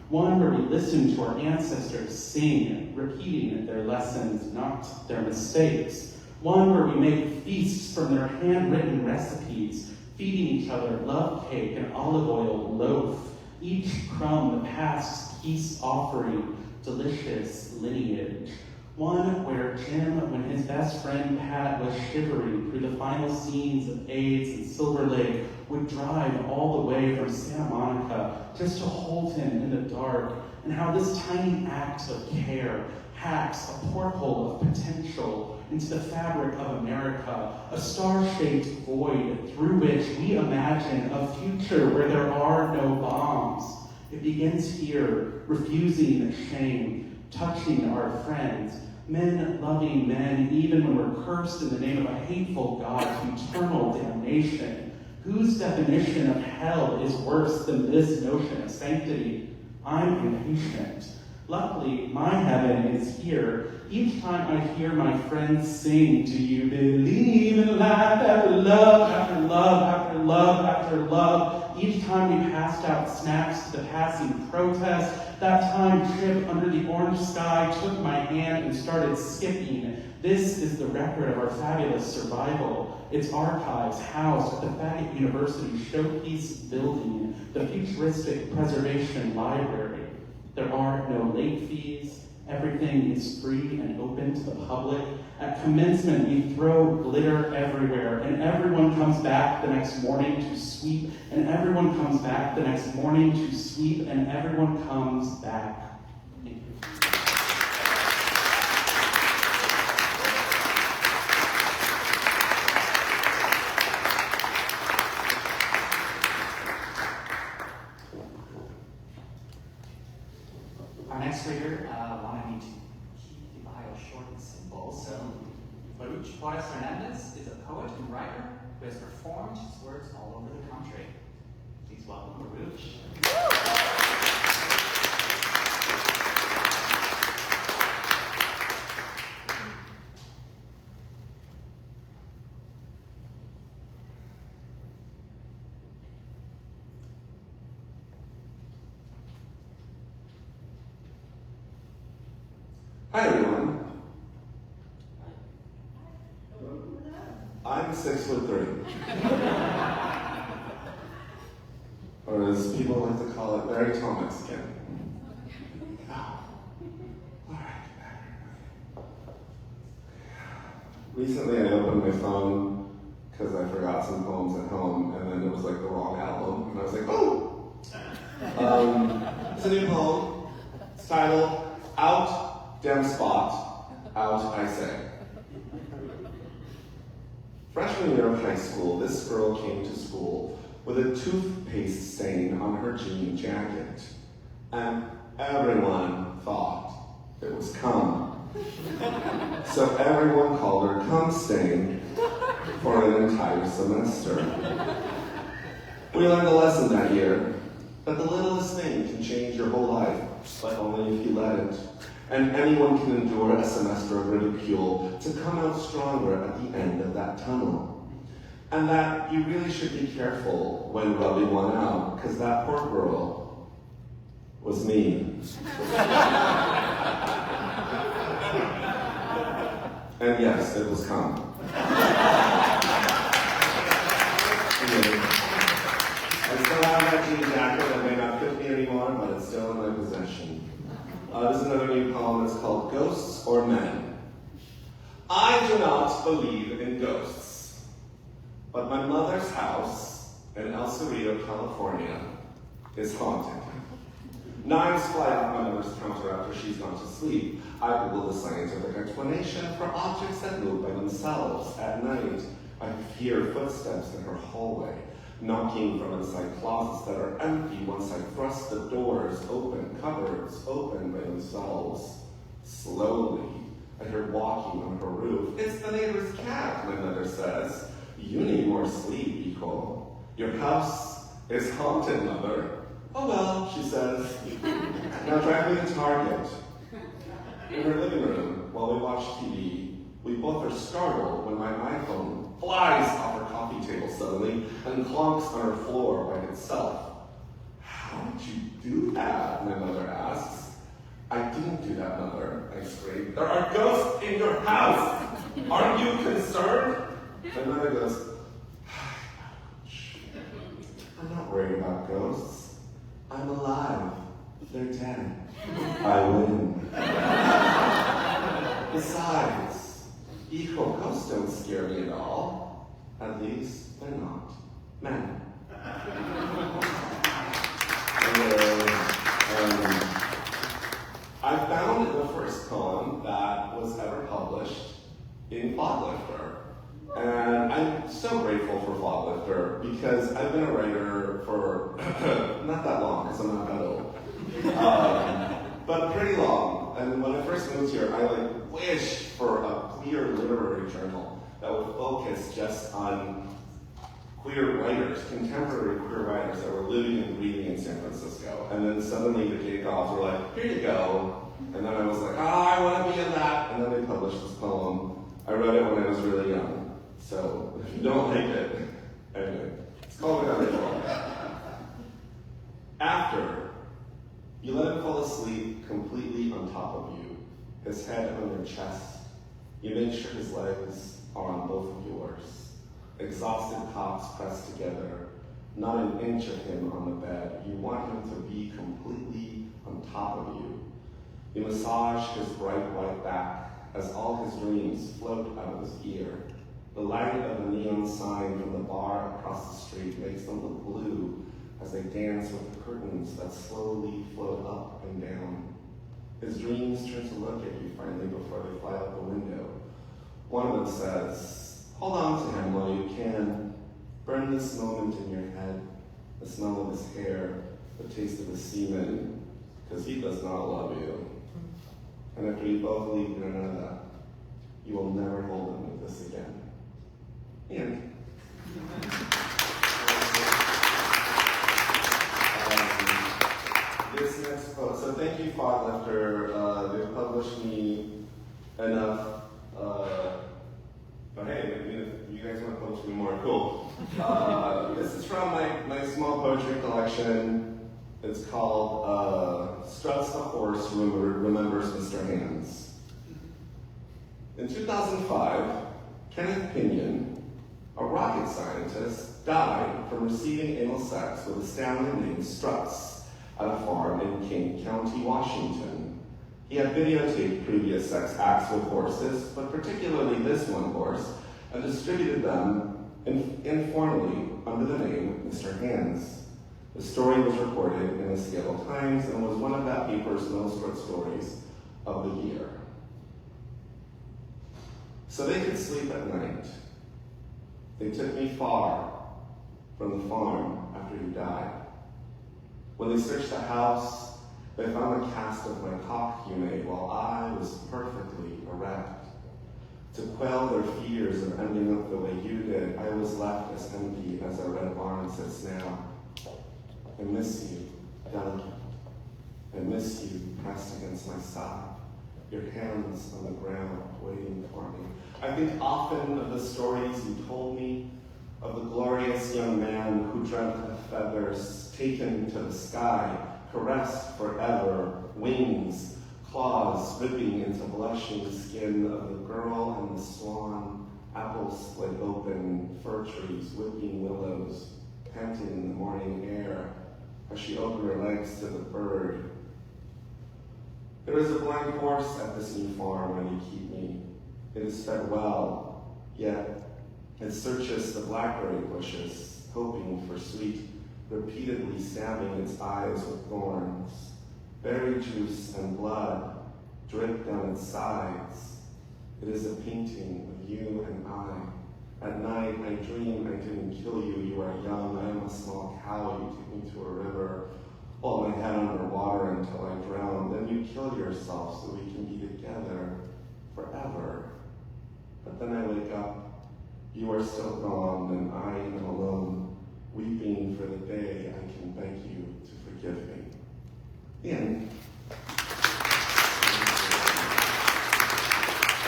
one where we listen to our ancestors sing, repeating their lessons, not their mistakes, one where we make feasts from their handwritten recipes, feeding each other love cake and olive oil loaf, each crumb the past's peace offering, delicious lineage. One where Jim, when his best friend Pat was shivering through the final scenes of AIDS and Silver Lake, would drive all the way from Santa Monica just to hold him in the dark, and how this tiny act of care hacks a porthole of potential into the fabric of America, a star-shaped void through which we imagine a future where there are no bombs. It begins here, refusing shame, touching our friends, men loving men, even when we're cursed in the name of a hateful God to eternal damnation. Whose definition of hell is worse than this notion of sanctity? I'm impatient. Luckily, my heaven is here. Each time I hear my friends sing, do you believe in life after love, after love, after love, after love? Each time we passed out snacks to the passing protest, that time Chip under the orange sky took my hand and started skipping. This is the record of our fabulous survival. Its archives housed at the Faggot University Showpiece Building, the futuristic preservation library. There are no late fees. Everything is free and open to the public. At commencement, we throw glitter everywhere, and everyone comes back the next morning to sweep, and everyone comes back the next morning to sweep, and everyone comes back. Thank you. Our next reader wanted me to keep the bio short. short and simple. So, Baruch Porras-Hernandez is a poet and writer who has performed his works all over the country. Please welcome Baruch. Hi everyone. I'm 6'3", or as people like to call it, very tall Mexican. Recently I opened my phone because I forgot some poems at home, and then it was like the wrong album, and I was like, oh! It's a new poem. It's titled Out Damn Spot, Out I Say. Freshman year of high school, this girl came to school with a toothpaste stain on her jean jacket, and everyone thought it was cum. So everyone called her cum stain for an entire semester. We learned a lesson that year, that the littlest thing can change your whole life, but only if you let it. And anyone can endure a semester of ridicule to come out stronger at the end of that tunnel. And that you really should be careful when rubbing one out, because that poor girl was me. And yes, it was cum. I still have that jean jacket that may not fit me anymore, but it's still in my possession. This is another new poem. It's called Ghosts or Men. I do not believe in ghosts, but my mother's house in El Cerrito, California is haunted. Knives fly off my mother's counter after she's gone to sleep. I Google the scientific explanation for objects that move by themselves at night. I hear footsteps in her hallway, knocking from inside closets that are empty once I thrust the doors open, cupboards open by themselves. Slowly, I hear walking on her roof. It's the neighbor's cat, my mother says. You need more sleep, Nicole. Your house is haunted, mother. Oh well, she says. Now drive me to Target. In her living room, while we watch TV, we both are startled when my iPhone flies off her coffee table suddenly and clonks on her floor by itself. How did you do that? My mother asks. I didn't do that, mother, I scream. There are ghosts in your house! Aren't you concerned? My mother goes, I'm not worried about ghosts. I'm alive. They're dead. I win. Besides, equal ghosts don't scare me at all. At least, they're not men. I found the first poem that was ever published in Foglifter. And I'm so grateful for Foglifter because I've been a writer for not that long, because I'm not that old. But pretty long. And when I first moved here, I wished for a queer literary journal that would focus just on queer writers, contemporary queer writers that were living and breathing in San Francisco. And then suddenly the gay goths were like, here you go. And then I was like, I want to be in that. And then they published this poem. I read it when I was really young. So if you don't like it, anyway, it's called Without Ritual. After you let him fall asleep completely on top of you, his head on your chest, you make sure his legs are on both of yours. Exhausted cocks pressed together, not an inch of him on the bed. You want him to be completely on top of you. You massage his bright white back as all his dreams float out of his ear. The light of the neon sign from the bar across the street makes them look blue as they dance with the curtains that slowly float up and down. His dreams turn to look at you finally before they fly out the window. One of them says, hold on to him while you can. Burn this moment in your head, the smell of his hair, the taste of his semen, because he does not love you. And after you both leave Granada, You will never hold them with this again. And this next post, so thank you, Foglifter. They've published me enough. But hey, maybe if you guys want to publish me more, cool. This is from my small poetry collection. It's called Struts the Horse Remembers Mr. Hands. In 2005, Kenneth Pinion, a rocket scientist, died from receiving anal sex with a stallion named Struts at a farm in King County, Washington. He had videotaped previous sex acts with horses, but particularly this one horse, and distributed them informally under the name Mr. Hands. The story was reported in the Seattle Times and was one of that paper's most read stories of the year. So they could sleep at night. They took me far from the farm after he died. When they searched the house, they found a cast of my cock you made while I was perfectly erect. To quell their fears of ending up the way you did, I was left as empty as a red barn sits now. I miss you, delicate. I miss you pressed against my side, your hands on the ground waiting for me. I think often of the stories you told me, of the glorious young man who dreamt of feathers taken to the sky, caressed forever, wings, claws ripping into blushing skin of the girl and the swan, apples split open, fir trees, whipping willows, panting in the morning air as she opened her legs to the bird. There is a blind horse at this new farm where you keep me. It is fed well, yet it searches the blackberry bushes, hoping for sweet, repeatedly stabbing its eyes with thorns. Berry juice and blood drip down its sides. It is a painting of you and I. At night, I dream I didn't kill you. You are young. I am a small cow. You take me to a river, hold my head underwater until I drown. Then you kill yourself so we can be together forever. But then I wake up. You are still gone, and I am alone, weeping for the day I can beg you to forgive me. The end.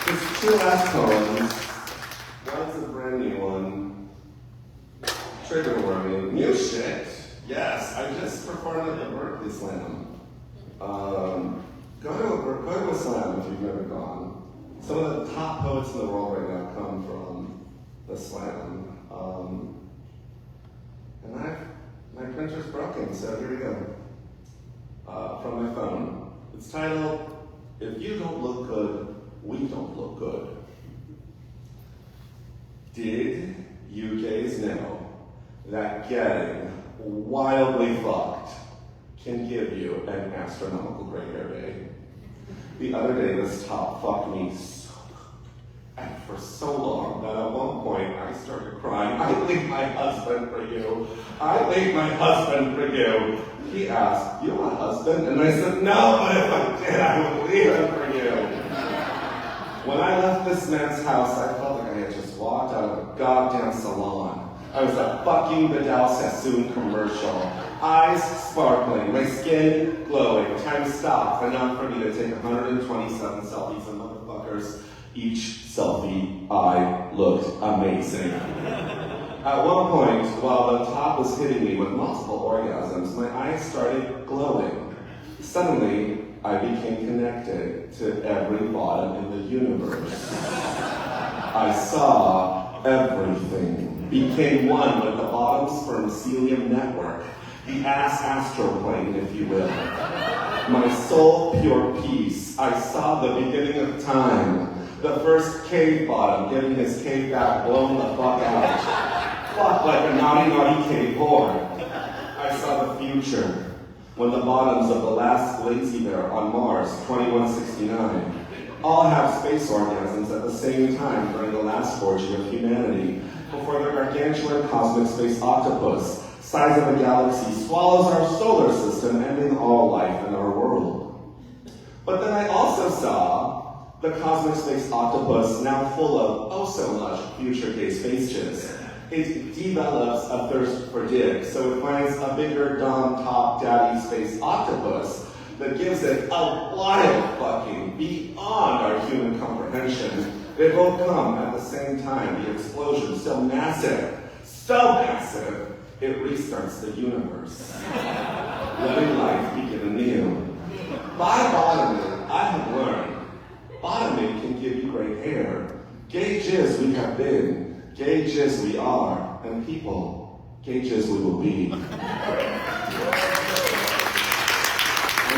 Just two last poems. One's a brand new one. Trigger warning. New shit. Yes, I just performed at the Berkeley Slam. Go to a slam if you've never gone. Some of the top poets in the world right now come from the slam. And my printer's broken, so here we go. From my phone. It's titled, If You Don't Look Good, We Don't Look Good. Did you gays know that getting wildly fucked can give you an astronomical gray hair day? The other day, this top fucked me so good, and for so long that at one point I started crying. I leave my husband for you. I leave my husband for you. He asked, you have a husband? And I said, no, but if I did, I would leave him for you. When I left this man's house, I felt like I had just walked out of a goddamn salon. I was a fucking Vidal Sassoon commercial. Eyes sparkling, my skin glowing. Time stopped enough for me to take 127 selfies and motherfuckers. Each selfie, I looked amazing. At one point, while the top was hitting me with multiple orgasms, my eyes started glowing. Suddenly, I became connected to every bottom in the universe. I saw everything, became one with the bottom's spermicelium network, the ass astroplane, if you will. My soul pure peace. I saw the beginning of time. The first cave bottom getting his cave back blown the fuck out. Fuck like a naughty cave whore. I saw the future. When the bottoms of the last lazy bear on Mars, 2169, all have space orgasms at the same time during the last orgy of humanity, before the gargantuan cosmic space octopus, size of a galaxy, swallows our solar system, ending all life in our world. But then I also saw The cosmic space octopus, now full of oh so much future gay space jizz. It develops a thirst for dick, so it finds a bigger dom top daddy space octopus that gives it a wild fucking beyond our human comprehension. They both come at the same time. The explosion so massive, it restarts the universe. Living life begin anew. By bottoming, I have learned, bottoming can give you gray hair. Gay jizz we have been. Gay jizz we are, and people, gay jizz we will be. And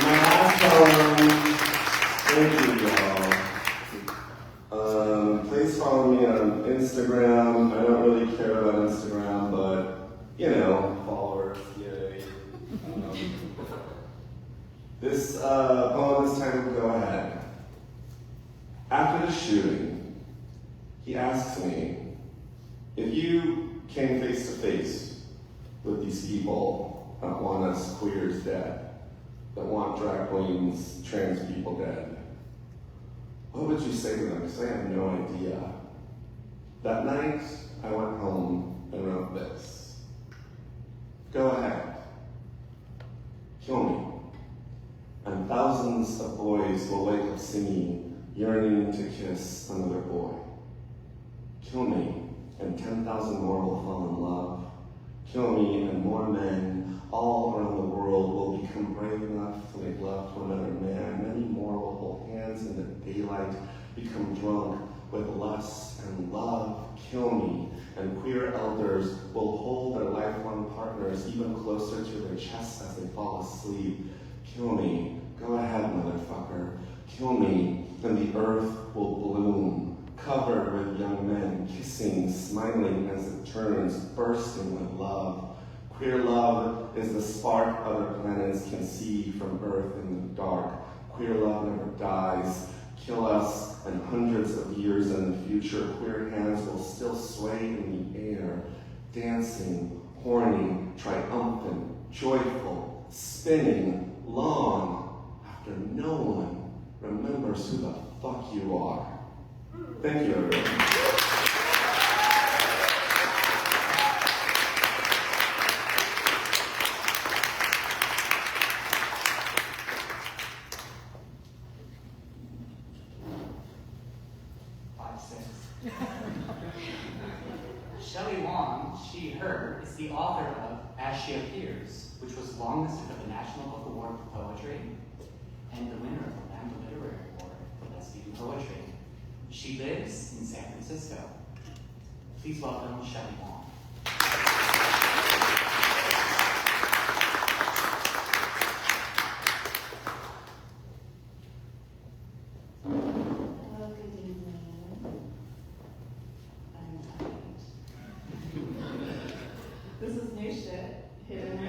my last poem, thank you y'all. Please follow me on Instagram. I don't really care about Instagram, but, you know, followers, yay. This poem this time will go ahead. After the shooting, he asks me, if you came face to face with these people that want us queers dead, that want drag queens, trans people dead, what would you say to them? Because I have no idea. That night, I went home and wrote this. Go ahead. Kill me. And thousands of boys will wake up singing, yearning to kiss another boy. Kill me. And 10,000 more will fall in love. Kill me, and more men all around the world will become brave enough to make love to another man. Many more will hold hands in the daylight, become drunk with lust and love. Kill me, and queer elders will hold their lifelong partners even closer to their chests as they fall asleep. Kill me, go ahead, motherfucker. Kill me, and the earth will bloom. Covered with young men, kissing, smiling as it turns, bursting with love. Queer love is the spark other planets can see from Earth in the dark. Queer love never dies. Kill us, and hundreds of years in the future, queer hands will still sway in the air, dancing, horny, triumphant, joyful, spinning, long, after no one remembers who the fuck you are. Thank you, everyone. Shelley Wong, she, her, is the author of As She Appears, which was longlisted for the National Book Award for Poetry and the winner of the Hamm Literary Award for Lesbian Poetry. She lives in San Francisco. Please welcome Shelley Wong. Hello, good evening. I'm tired. This is new shit, hidden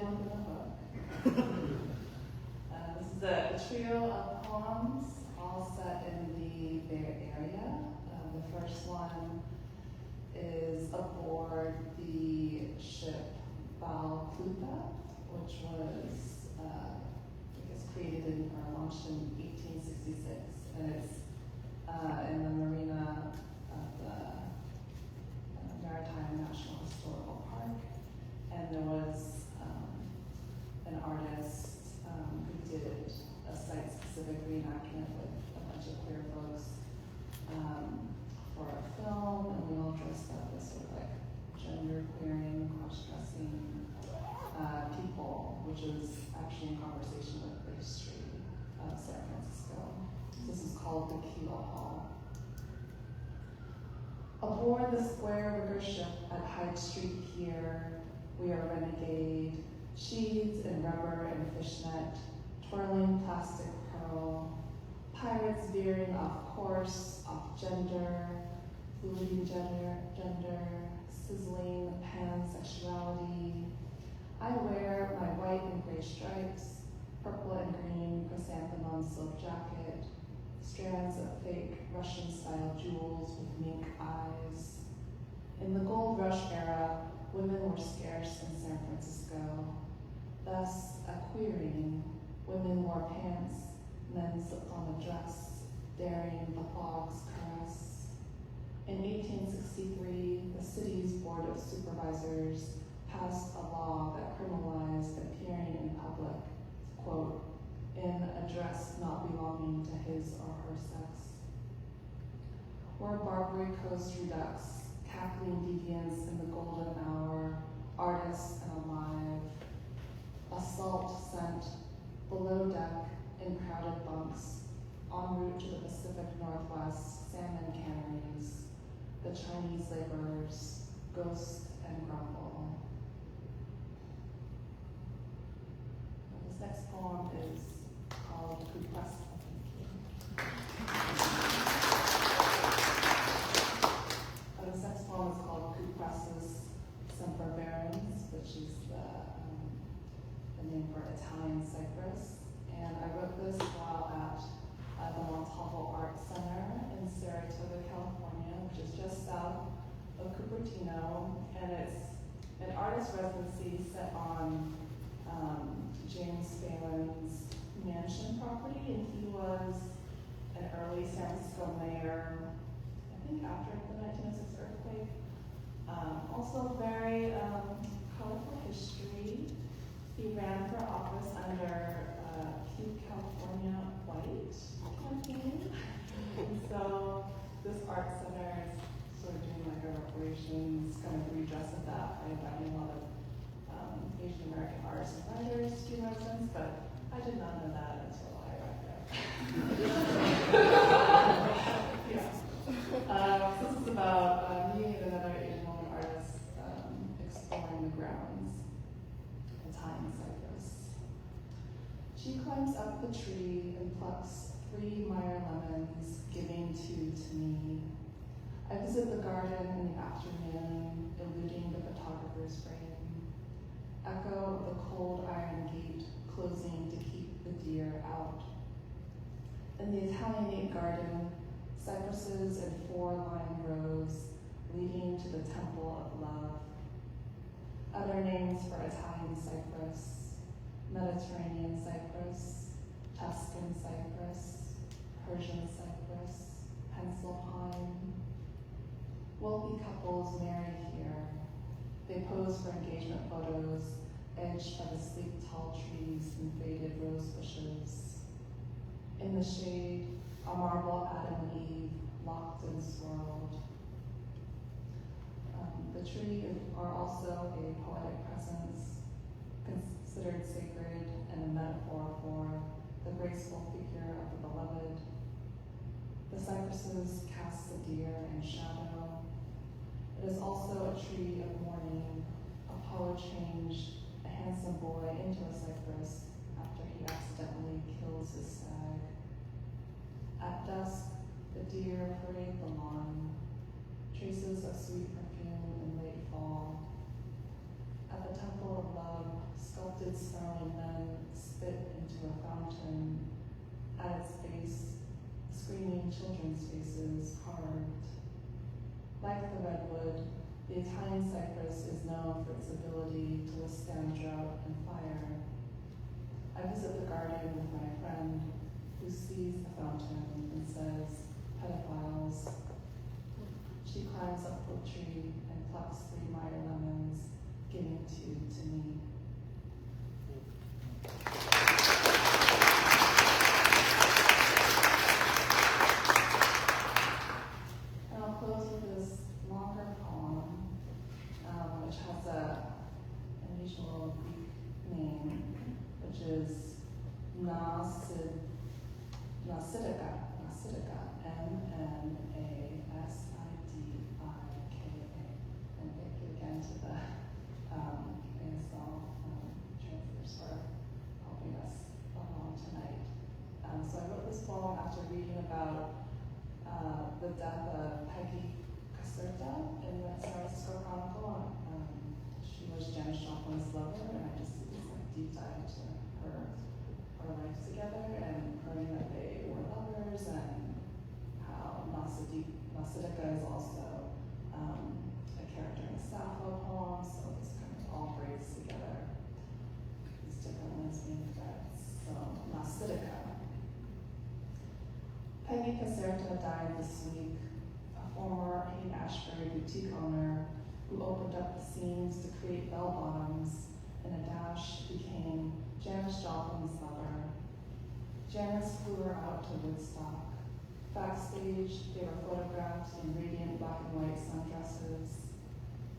under the hook. This is a trio of poems, all set in the Bay Area. The first one is aboard the ship Foglifter, which was created or launched in 1866, and it's in the marina of the Maritime National Historical Park. And there was an artist who did a site-specific reenactment with a bunch of queer folks for a film, and we all dressed up as sort of like gender queering, cross-dressing people, which was actually in conversation with the history of San Francisco. This is called the Kilo Hall. Aboard the square rigger ship at Hyde Street Pier, we are renegade, sheaths in rubber and fishnet, twirling plastic pearl, pirates veering off course, off gender, fluiding gender, sizzling pansexuality. I wear my white and gray stripes, purple and green chrysanthemum silk jacket, strands of fake Russian-style jewels with mink eyes. In the gold rush era, women were scarce in San Francisco. Thus, a queering, women wore pants, men slipped on a dress, daring the fog's caress. In 1863, the city's Board of Supervisors passed a law that criminalized appearing in public, quote, in a dress not belonging to his or her sex. Where Barbary Coast redux, cackling deviants in the golden hour, artists and alive, assault sent below deck in crowded bunks, en route to the Pacific Northwest salmon canneries, the Chinese laborers, ghost and grumble. This next poem is called Request. This next poem is called Cupressus sempervirens, which is the name for Italian cypress. And I wrote this while at the Montalvo Art Center in Saratoga, California, which is just south of Cupertino. And it's an artist residency set on James Phelan's mansion property, and he was an early San Francisco mayor, I think after the 1906 earthquake. Also very colorful history. He ran for office under Keep California White campaign. And so this art center is sort of doing like a reparations kind of redress of that by inviting a lot of Asian American artists and writers to be residents, but I did not know that until I arrived there. Yeah. This is about me and another Asian woman artist exploring the grounds in Italian cypress. She climbs up the tree and plucks 3 Meyer lemons, giving 2 to me. I visit the garden in the afternoon, eluding the photographer's frame. Echo of the cold iron gate closing to keep the deer out. In the Italianate garden, cypresses in 4-line rows leading to the temple of love. Other names for Italian cypress: Mediterranean cypress, Tuscan cypress, Persian cypress, pencil pine. Wealthy couples marry here. They pose for engagement photos, edged by the sleek tall trees and faded rose bushes. In the shade, a marble Adam and Eve, locked and swirled. The tree are also a poetic presence, considered sacred and a metaphor for the graceful figure of the beloved. The cypresses cast the deer in shadow. It is also a tree of mourning. Apollo changed a handsome boy into a cypress after he accidentally kills his stag. At dusk, the deer parade the lawn, traces of sweet perfume in late fall. At the temple of love, sculpted snarling men spit into a fountain. At its base, screaming children's faces carved. Like the redwood, the Italian cypress is known for its ability to withstand drought and fire. I visit the garden with my friend, who sees the fountain and says, pedophiles. She climbs up the tree and plucks 3 Meyer lemons, giving 2 to me. And I'll close with this longer poem, which has an unusual Greek name, which is Nausitica, Mnassidika, and thank you again to the ASL translators for helping us along tonight. So I wrote this poem after reading about the death of Peggy Caserta in the San Francisco Chronicle. She was Janis Joplin's lover, and I just did this deep dive into her life together and learning that they were lovers, and how Nausitica is also a character in the Sappho poem, so this kind of all brings together these different lesbian threads. So Nausitica. Peggy Caserta died this week, a former Haight-Ashbury boutique owner who opened up the seams to create bell-bottoms, and a dash became Janis Joplin's lover. Janis flew her out to Woodstock. Backstage, they were photographed in radiant black and white sundresses.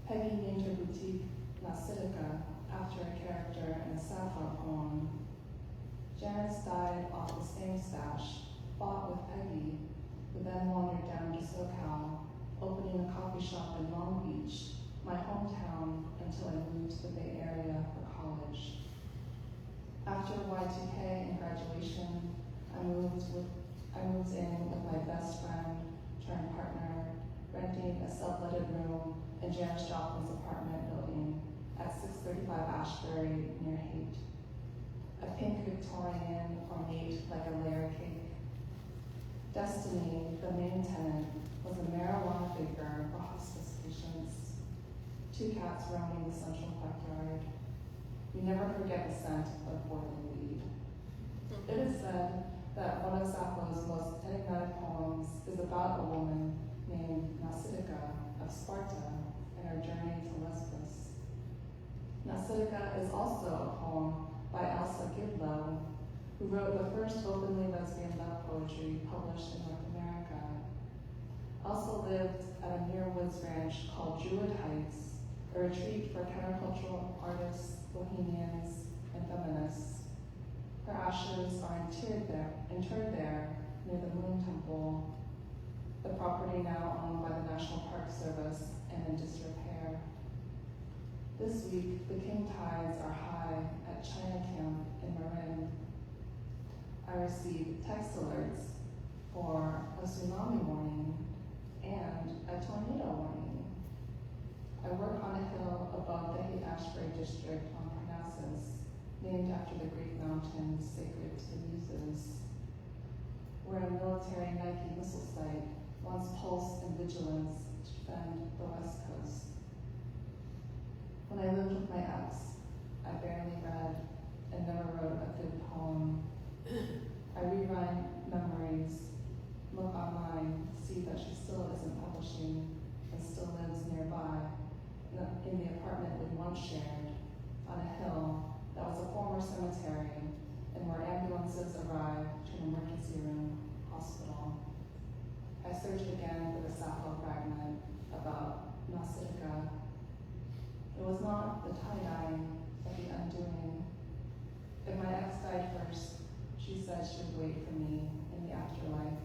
Peggy named her boutique Nasidica after a character in a Sappho poem. Janis died off the same stash, bought with Peggy, who then wandered down to SoCal, opening a coffee shop in Long Beach, my hometown, until I moved to the Bay Area for college. After Y2K and graduation, I moved in with my best friend turned partner, renting a subletted room in Janis Joplin's apartment building at 635 Ashbury near Haight. A pink Victorian ornate like a layer cake. Destiny, the main tenant, was a marijuana figure for hospice patients. 2 cats roaming the central backyard. We never forget the scent of boiling weed. It is said that one of Sappho's most enigmatic poems is about a woman named Nasidica of Sparta and her journey to Lesbos. Nasidica is also a poem by Elsa Gidlow, who wrote the first openly lesbian love poetry published in North America. Elsa lived at a near woods ranch called Druid Heights, a retreat for countercultural artists, bohemians, and feminists. Her ashes are interred there near the Moon Temple, the property now owned by the National Park Service and in disrepair. This week, the king tides are high at China Camp in Marin. I received text alerts for a tsunami warning and a tornado warning. I work on a hill above the Haight-Ashbury district on Parnassus, named after the Greek mountains sacred to the Muses, where a military Nike missile site once pulsed in vigilance to defend the West Coast. When I lived with my ex, I barely read and never wrote a good poem. I rewrite memories, look online, see that she still isn't publishing and still lives nearby in the apartment we once shared on a hill that was a former cemetery and where ambulances arrived to an emergency room hospital. I searched again for the Sappho fragment about Nasidica. It was not the tie-dyeing, but the undoing. If my ex died first, she said she would wait for me in the afterlife.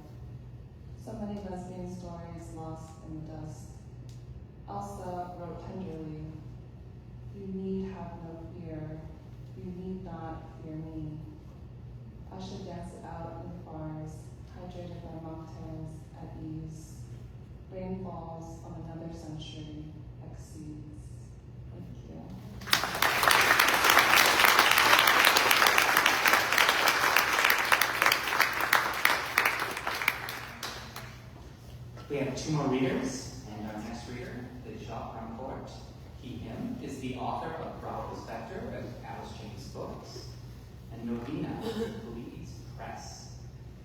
So many lesbian stories lost in the dust. Elsa wrote tenderly, "You need have no fear. You need not fear me. I should dance it out in the bars, hydrated by mocktails at ease. Rain falls on another century, exceeds." Thank you. We have 2 more readers, and our next reader is Jacques Rancourt. He, him, is the author of Porras-Hernandez and Alice James books, and Novena leads Press.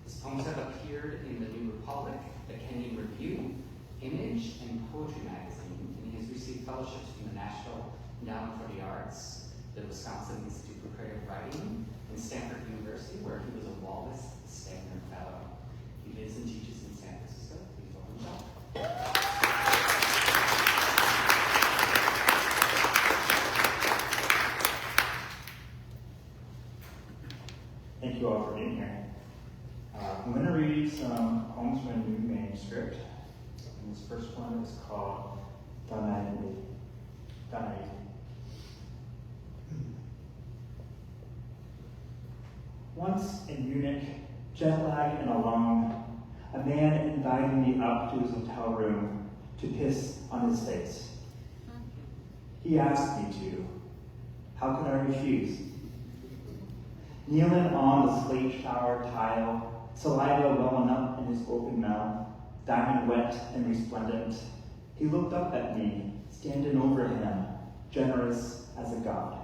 His poems have appeared in the New Republic, the Kenyon Review, Image, and Poetry magazine, and he has received fellowships from the National Endowment for the Arts, the Wisconsin Institute for Creative Writing, and Stanford University, where he was a Wallace Stegner Fellow. He lives and teaches in San Francisco. Please welcome Jacques. Thank you all for being here. I'm going to read some poems from a new manuscript. And this first one is called Danaidi. Once in Munich, jet lagged and alone, a man invited me up to his hotel room to piss on his face. He asked me to. How could I refuse? Kneeling on the slate shower tile, saliva welling up in his open mouth, diamond wet and resplendent, he looked up at me, standing over him, generous as a god.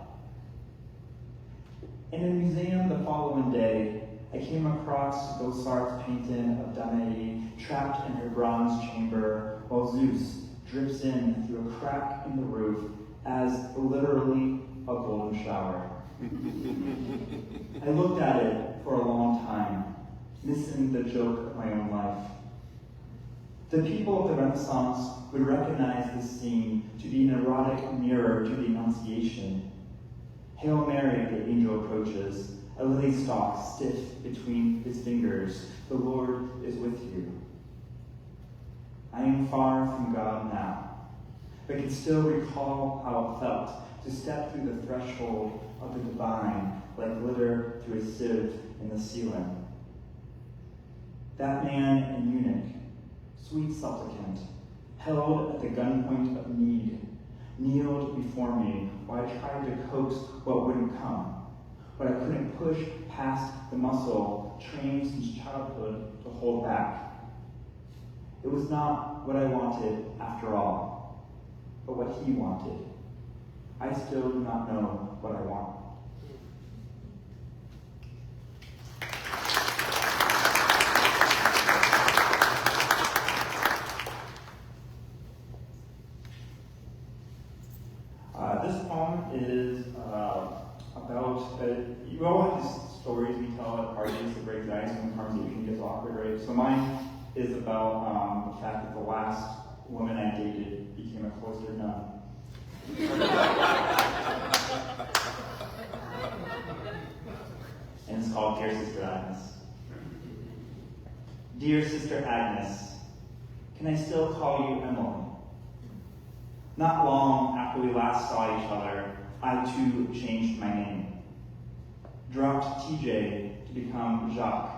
In a museum the following day, I came across Gosart's painting of Danae trapped in her bronze chamber while Zeus drips in through a crack in the roof as literally a golden shower. I looked at it for a long time, missing the joke of my own life. The people of the Renaissance would recognize this scene to be an erotic mirror to the Annunciation. Hail Mary, the angel approaches, a lily stalk stiff between his fingers. The Lord is with you. I am far from God now, but can still recall how it felt to step through the threshold of the divine like glitter through a sieve in the ceiling. That man and eunuch, sweet supplicant, held at the gunpoint of need, kneeled before me while I tried to coax what wouldn't come, what I couldn't push past the muscle trained since childhood to hold back. It was not what I wanted after all, but what he wanted. I still do not know what I want. This poem is about, you all have these stories we tell at parties to break the ice when the conversation gets awkward, right? So mine is about the fact that the last woman I dated became a cloistered nun. And it's called Dear Sister Agnes. Dear Sister Agnes, can I still call you Emily? Not long after we last saw each other, I too changed my name. Dropped TJ to become Jacques.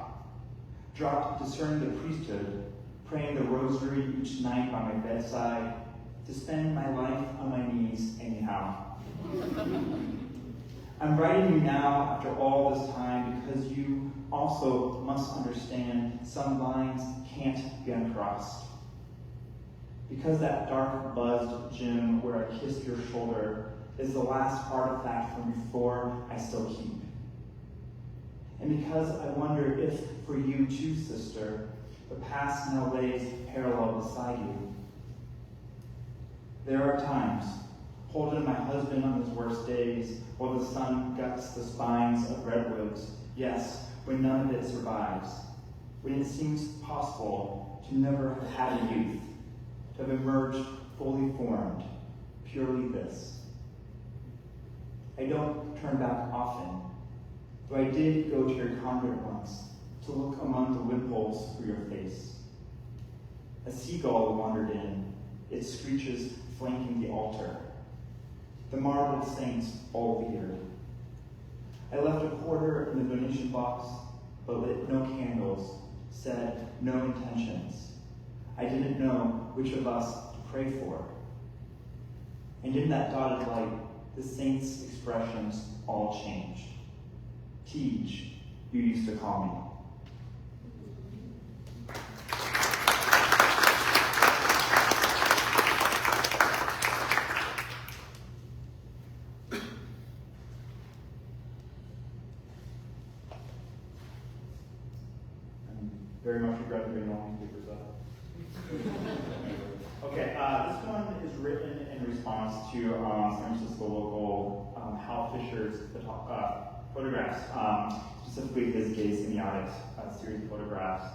Dropped discerning the priesthood, praying the rosary each night by my bedside, to spend my life on my knees anyhow. I'm writing you now after all this time because you also must understand some lines can't be uncrossed. Because that dark buzzed gem where I kissed your shoulder is the last artifact from before I still keep. And because I wonder if for you too, sister, the past now lays parallel beside you. There are times, holding my husband on his worst days, while the sun guts the spines of redwoods, yes, when none of it survives, when it seems possible to never have had a youth, to have emerged fully formed, purely this. I don't turn back often, though I did go to your convent once to look among the wimples through your face. A seagull wandered in, its screeches flanking the altar. The marbled saints all weird. I left a quarter in the donation box, but lit no candles, said no intentions. I didn't know which of us to pray for. And in that dotted light, the saints' expressions all changed. Tej, you used to call me. Very much regret doing all these papers up. Okay, this one is written in response to San Francisco local Hal Fisher's photographs, specifically his gay semiotic series of photographs,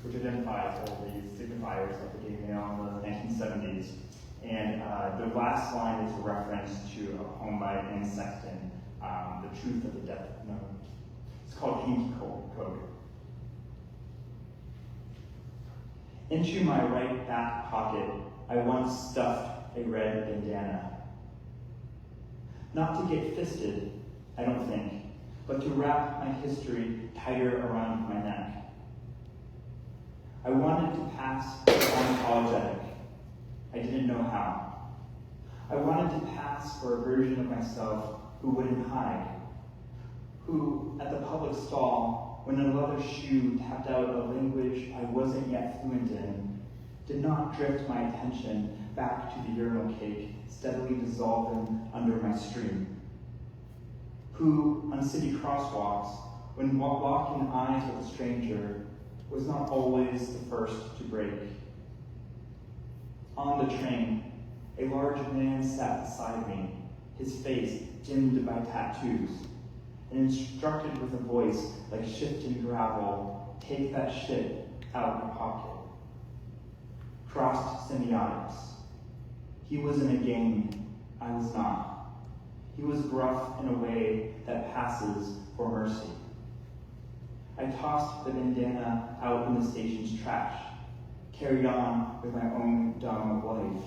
which identifies all these signifiers of the gay male in the 1970s. And the last line is a reference to a poem by Anne Sexton, The Truth of the Death Note. It's called Hinky Code. Into my right back pocket, I once stuffed a red bandana. Not to get fisted, I don't think, but to wrap my history tighter around my neck. I wanted to pass for unapologetic. I didn't know how. I wanted to pass for a version of myself who wouldn't hide, who, at the public stall, when a leather shoe tapped out a language I wasn't yet fluent in, did not drift my attention back to the urinal cake steadily dissolving under my stream. Who, on city crosswalks, when locking eyes with a stranger was not always the first to break. On the train, a large man sat beside me, his face dimmed by tattoos, and instructed with a voice like shifting gravel, take that shit out of my pocket. Crossed semiotics. He was in a gang, I was not. He was gruff in a way that passes for mercy. I tossed the bandana out in the station's trash, carried on with my own dumb life.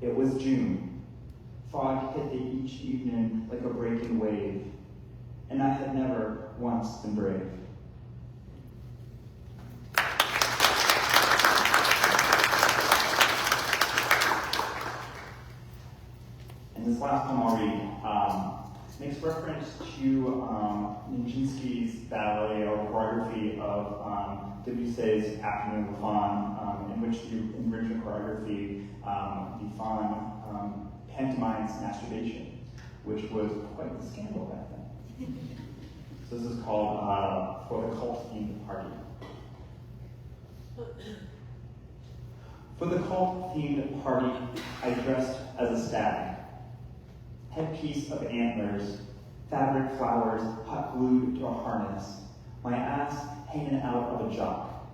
It was June. Fog hit the each evening like a breaking wave, and I had never once been brave. And this last one I'll read makes reference to Nijinsky's ballet or choreography of Debussy's Afternoon of the Faun, in which the original choreography, the Faun pantomimes masturbation, which was quite the scandal back then. So this is called For the Cult-Themed Party. For the cult-themed party, I dressed as a stag. Headpiece of antlers, fabric flowers hot glued to a harness, my ass hanging out of a jock.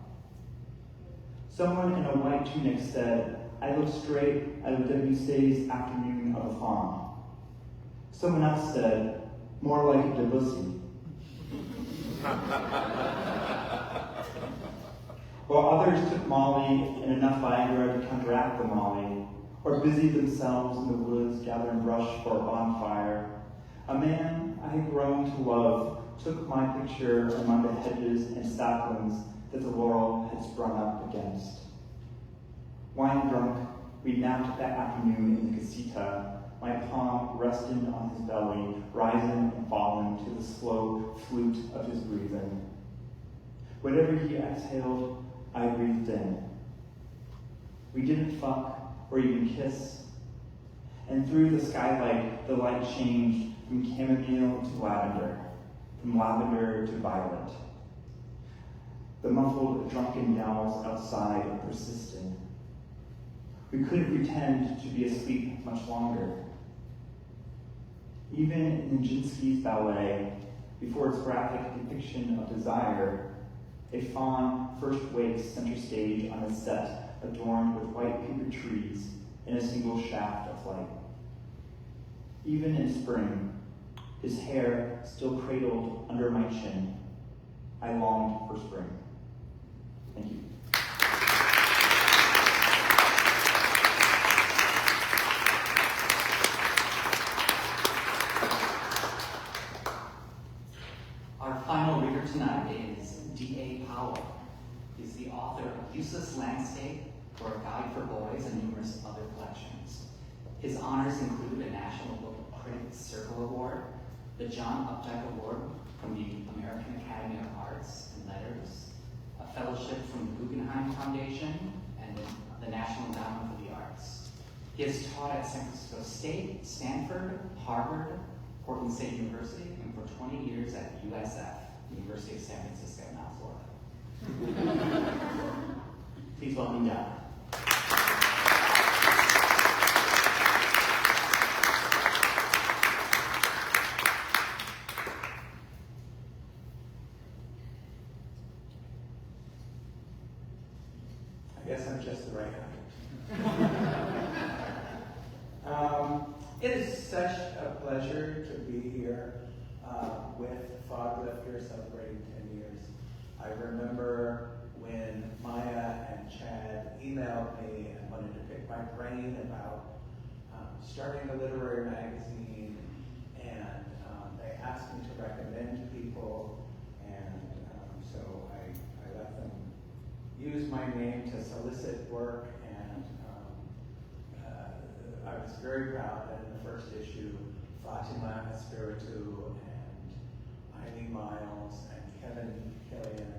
Someone in a white tunic said, I look straight out of Debussy's Afternoon of the Faun. Someone else said, more like Debussy. While others took Molly and enough Viagra to counteract the Molly, or busied themselves in the woods gathering brush for a bonfire, a man I had grown to love took my picture among the hedges and saplings that the laurel had sprung up against. Wine drunk, we napped that afternoon in the casita, my palm resting on his belly, rising and falling to the slow flute of his breathing. Whatever he exhaled, I breathed in. We didn't fuck or even kiss. And through the skylight, the light changed from chamomile to lavender, from lavender to violet. The muffled, drunken yells outside persisted. We couldn't pretend to be asleep much longer. Even in Nijinsky's ballet, before its graphic depiction of desire, a faun first wakes center stage on a set adorned with white paper trees in a single shaft of light. Even in spring, his hair still cradled under my chin, I longed for spring. Thank you. Our final reader tonight is D.A. Powell. He's the author of Useless Landscape, or A Guide for Boys, and numerous other collections. His honors include a National Book Critics Circle Award, the John Updike Award from the American Academy of Arts and Letters, a fellowship from the Guggenheim Foundation, and the National Endowment for the Arts. He has taught at San Francisco State, Stanford, Harvard, Portland State University, and for 20 years at USF, University of San Francisco, now Florida. Please welcome Zara. I guess I'm just the right height. It is such a pleasure to be here with Foglifter celebrating 10 years. I remember when Maya and Chad emailed me and wanted to pick my brain about starting a literary magazine, and they asked me to recommend people, and so I let them use my name to solicit work, and I was very proud that in the first issue, Fatima Espiritu and Eileen Miles and Kevin Killian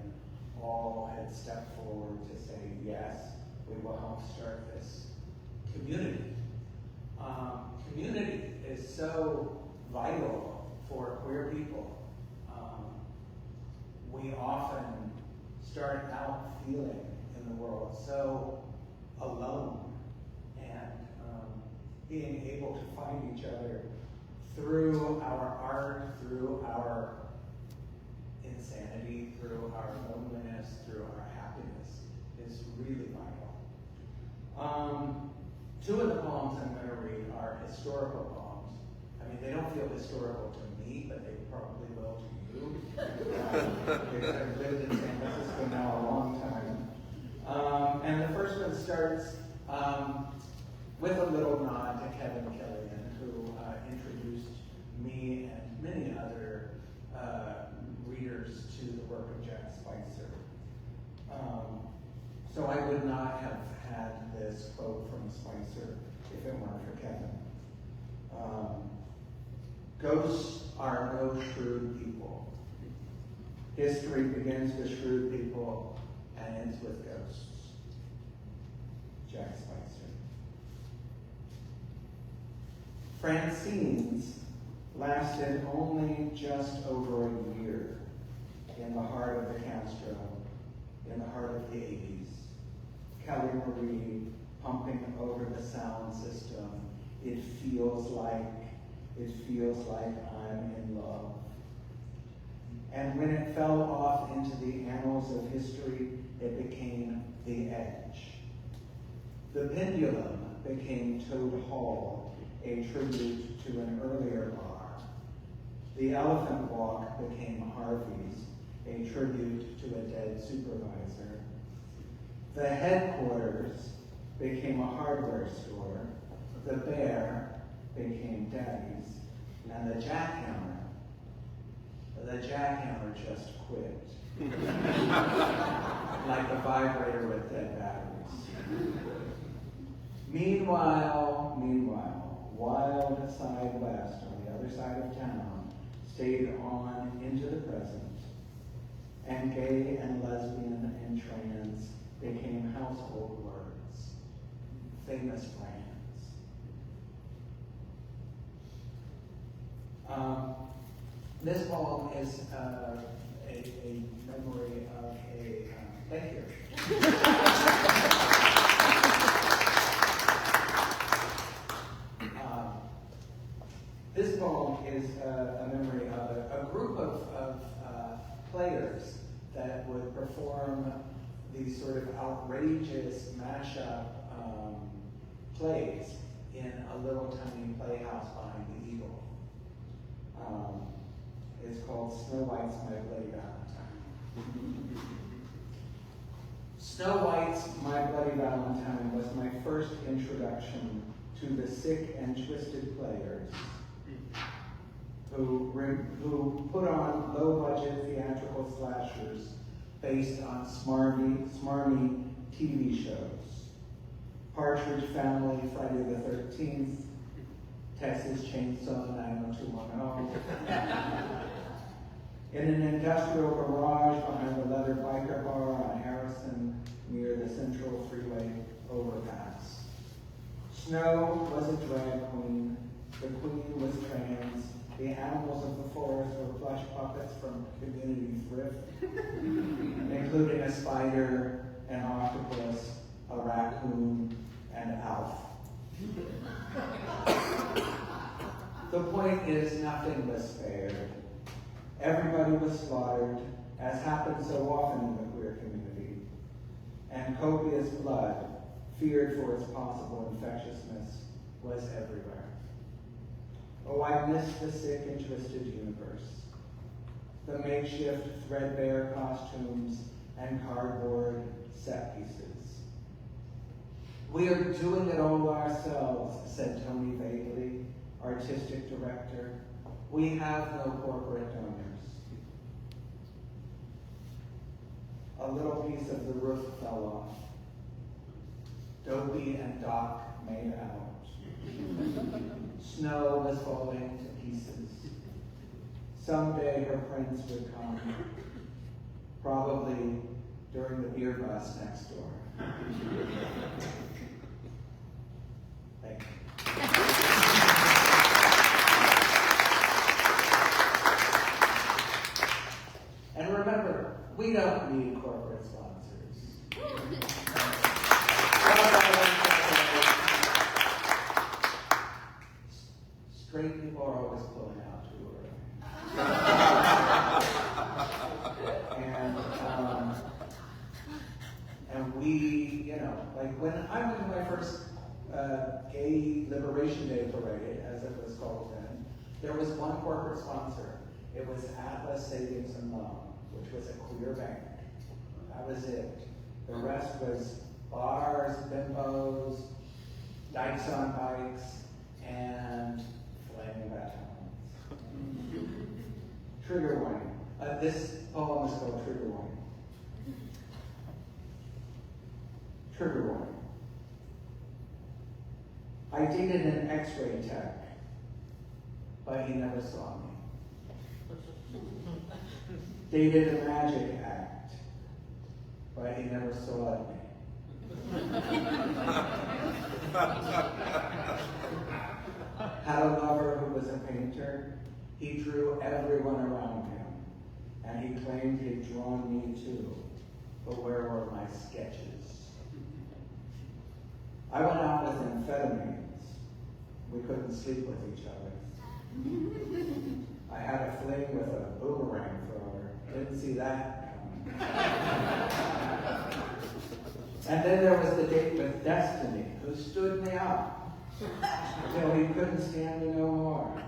all had stepped forward to say, yes, we will help start this community. Community is so vital for queer people. we often start out feeling in the world so alone, and being able to find each other through our art, through our insanity, through our loneliness, through our happiness is really vital. Two of the poems I'm going to read are historical poems. I mean, they don't feel historical to me, but they probably will to you. Because I've lived in San Francisco now a long time. And the first one starts with a little nod to Kevin Killian, who introduced me and many other readers to the work of Jack Spicer. So I would not have had this quote from Spicer if it weren't for Kevin. Ghosts are no shrewd people. History begins with shrewd people and ends with ghosts. Jack Spicer. Francine's lasted only just over a year in the heart of the Castro, in the heart of the 80s. Kelly Marie pumping over the sound system. It feels like I'm in love. And when it fell off into the annals of history, it became The Edge. The Pendulum became Toad Hall, a tribute to an earlier bar. The Elephant Walk became Harvey's, a tribute to a dead supervisor. The Headquarters became a hardware store. The Bear became Daddy's. And the Jackhammer just quit. Like a vibrator with dead batteries. Meanwhile, Wild Side West, on the other side of town, stayed on into the present. And gay and lesbian and trans became household words, famous brands. This poem is a memory of a, thank you. This poem is a memory of a group of players that would perform these sort of outrageous mashup plays in a little tiny playhouse behind the Eagle. It's called Snow White's My Bloody Valentine. Snow White's My Bloody Valentine was my first introduction to the sick and twisted players who put on low-budget theatrical slashers based on smarmy TV shows. Partridge Family, Friday the 13th, Texas Chainsaw 90210. In an industrial garage behind the Leather Biker Bar on Harrison near the Central Freeway overpass. Snow was a drag queen. The queen was trans. The animals of the forest were plush puppets from Community Thrift, including a spider, an octopus, a raccoon, and Alf. The point is, nothing was spared. Everybody was slaughtered, as happens so often in the queer community, and copious blood, feared for its possible infectiousness, was everywhere. Oh, I miss the sick and twisted universe, the makeshift threadbare costumes and cardboard set pieces. We are doing it all ourselves, said Tony vaguely, artistic director. We have no corporate donors. A little piece of the roof fell off. Dopey and Doc made out. Snow was falling to pieces. Someday her prince would come, probably during the beer bus next door. Thank you. And remember, We don't need corporate sponsors. Straight people are always pulling out too early. And we, you know, like when I went to my first Gay Liberation Day parade, as it was called then, there was one corporate sponsor. It was Atlas Savings and Loan, which was a queer bank. That was it. The rest was bars, bimbos, dykes on bikes, and flaming batons. Trigger warning. This poem is called Trigger Warning. Trigger warning. I dated an X-ray tech, but he never saw me. Dated a magic act, but he never saw me. Had a lover who was a painter. He drew everyone around him, and he claimed he'd drawn me too. But where were my sketches? I went out with amphetamines. We couldn't sleep with each other. I had a fling with a boomerang thrower. Didn't see that coming. And then there was the date with Destiny, who stood me up until he couldn't stand me no more.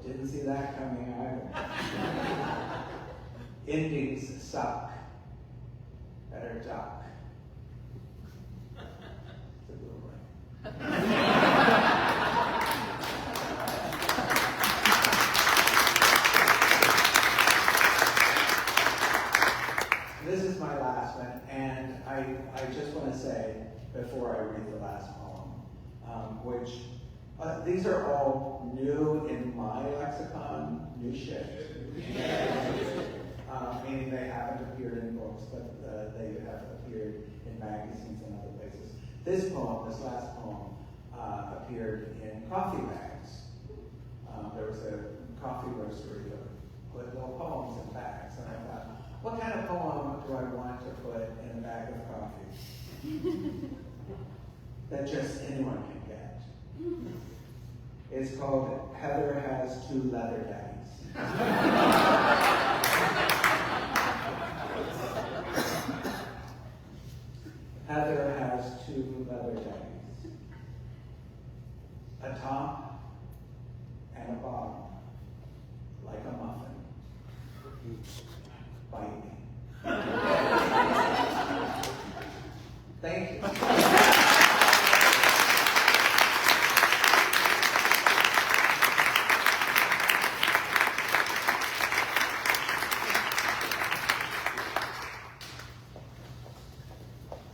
Didn't see that coming either. Endings suck. Better duck. This is my last one, and I just want to say, before I read the last poem, which, these are all new in my lexicon, new shit. Meaning they haven't appeared in books, but they have appeared in magazines and other places. This poem, this last poem, appeared in coffee bags. There was a coffee roastery that put little poems in bags, and I thought, what kind of poem do I want to put in a bag of coffee that just anyone can get? It's called Heather Has Two Leather Daddies. Heather has two leather daddies, a top and a bottom, like a muffin. Bite me. Thank you.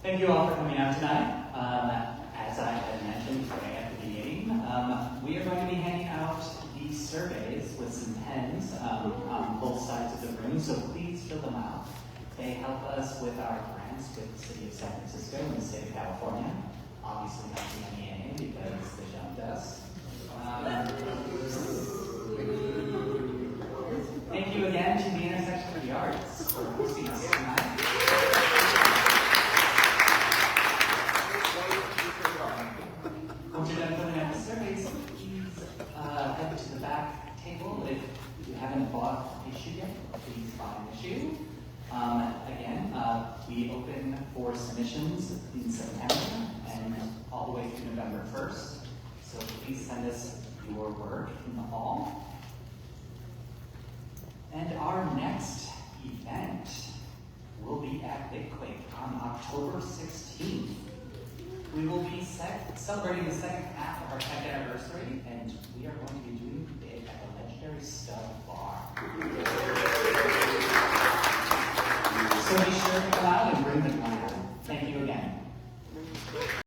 Thank you all for coming out tonight. As I had mentioned today at the beginning, we are going to be handing out these surveys with some pens on both sides of the room, so please fill them out. They help us with our grants with the City of San Francisco and the State of California. Obviously not the MEA because they jumped us. Thank you again to the Intersection of the Arts for hosting us tonight. Once you're done filling out the surveys, please head to the back table. If you haven't bought an issue yet, please buy an issue. Again, we open for submissions in September and all the way through November 1st. So please send us your work in the hall. And our next event will be at BigQuake on October 16th. We will be celebrating the second half of our 10th anniversary, and we are going to be doing it at the legendary Stud Bar. So be sure to come out and bring the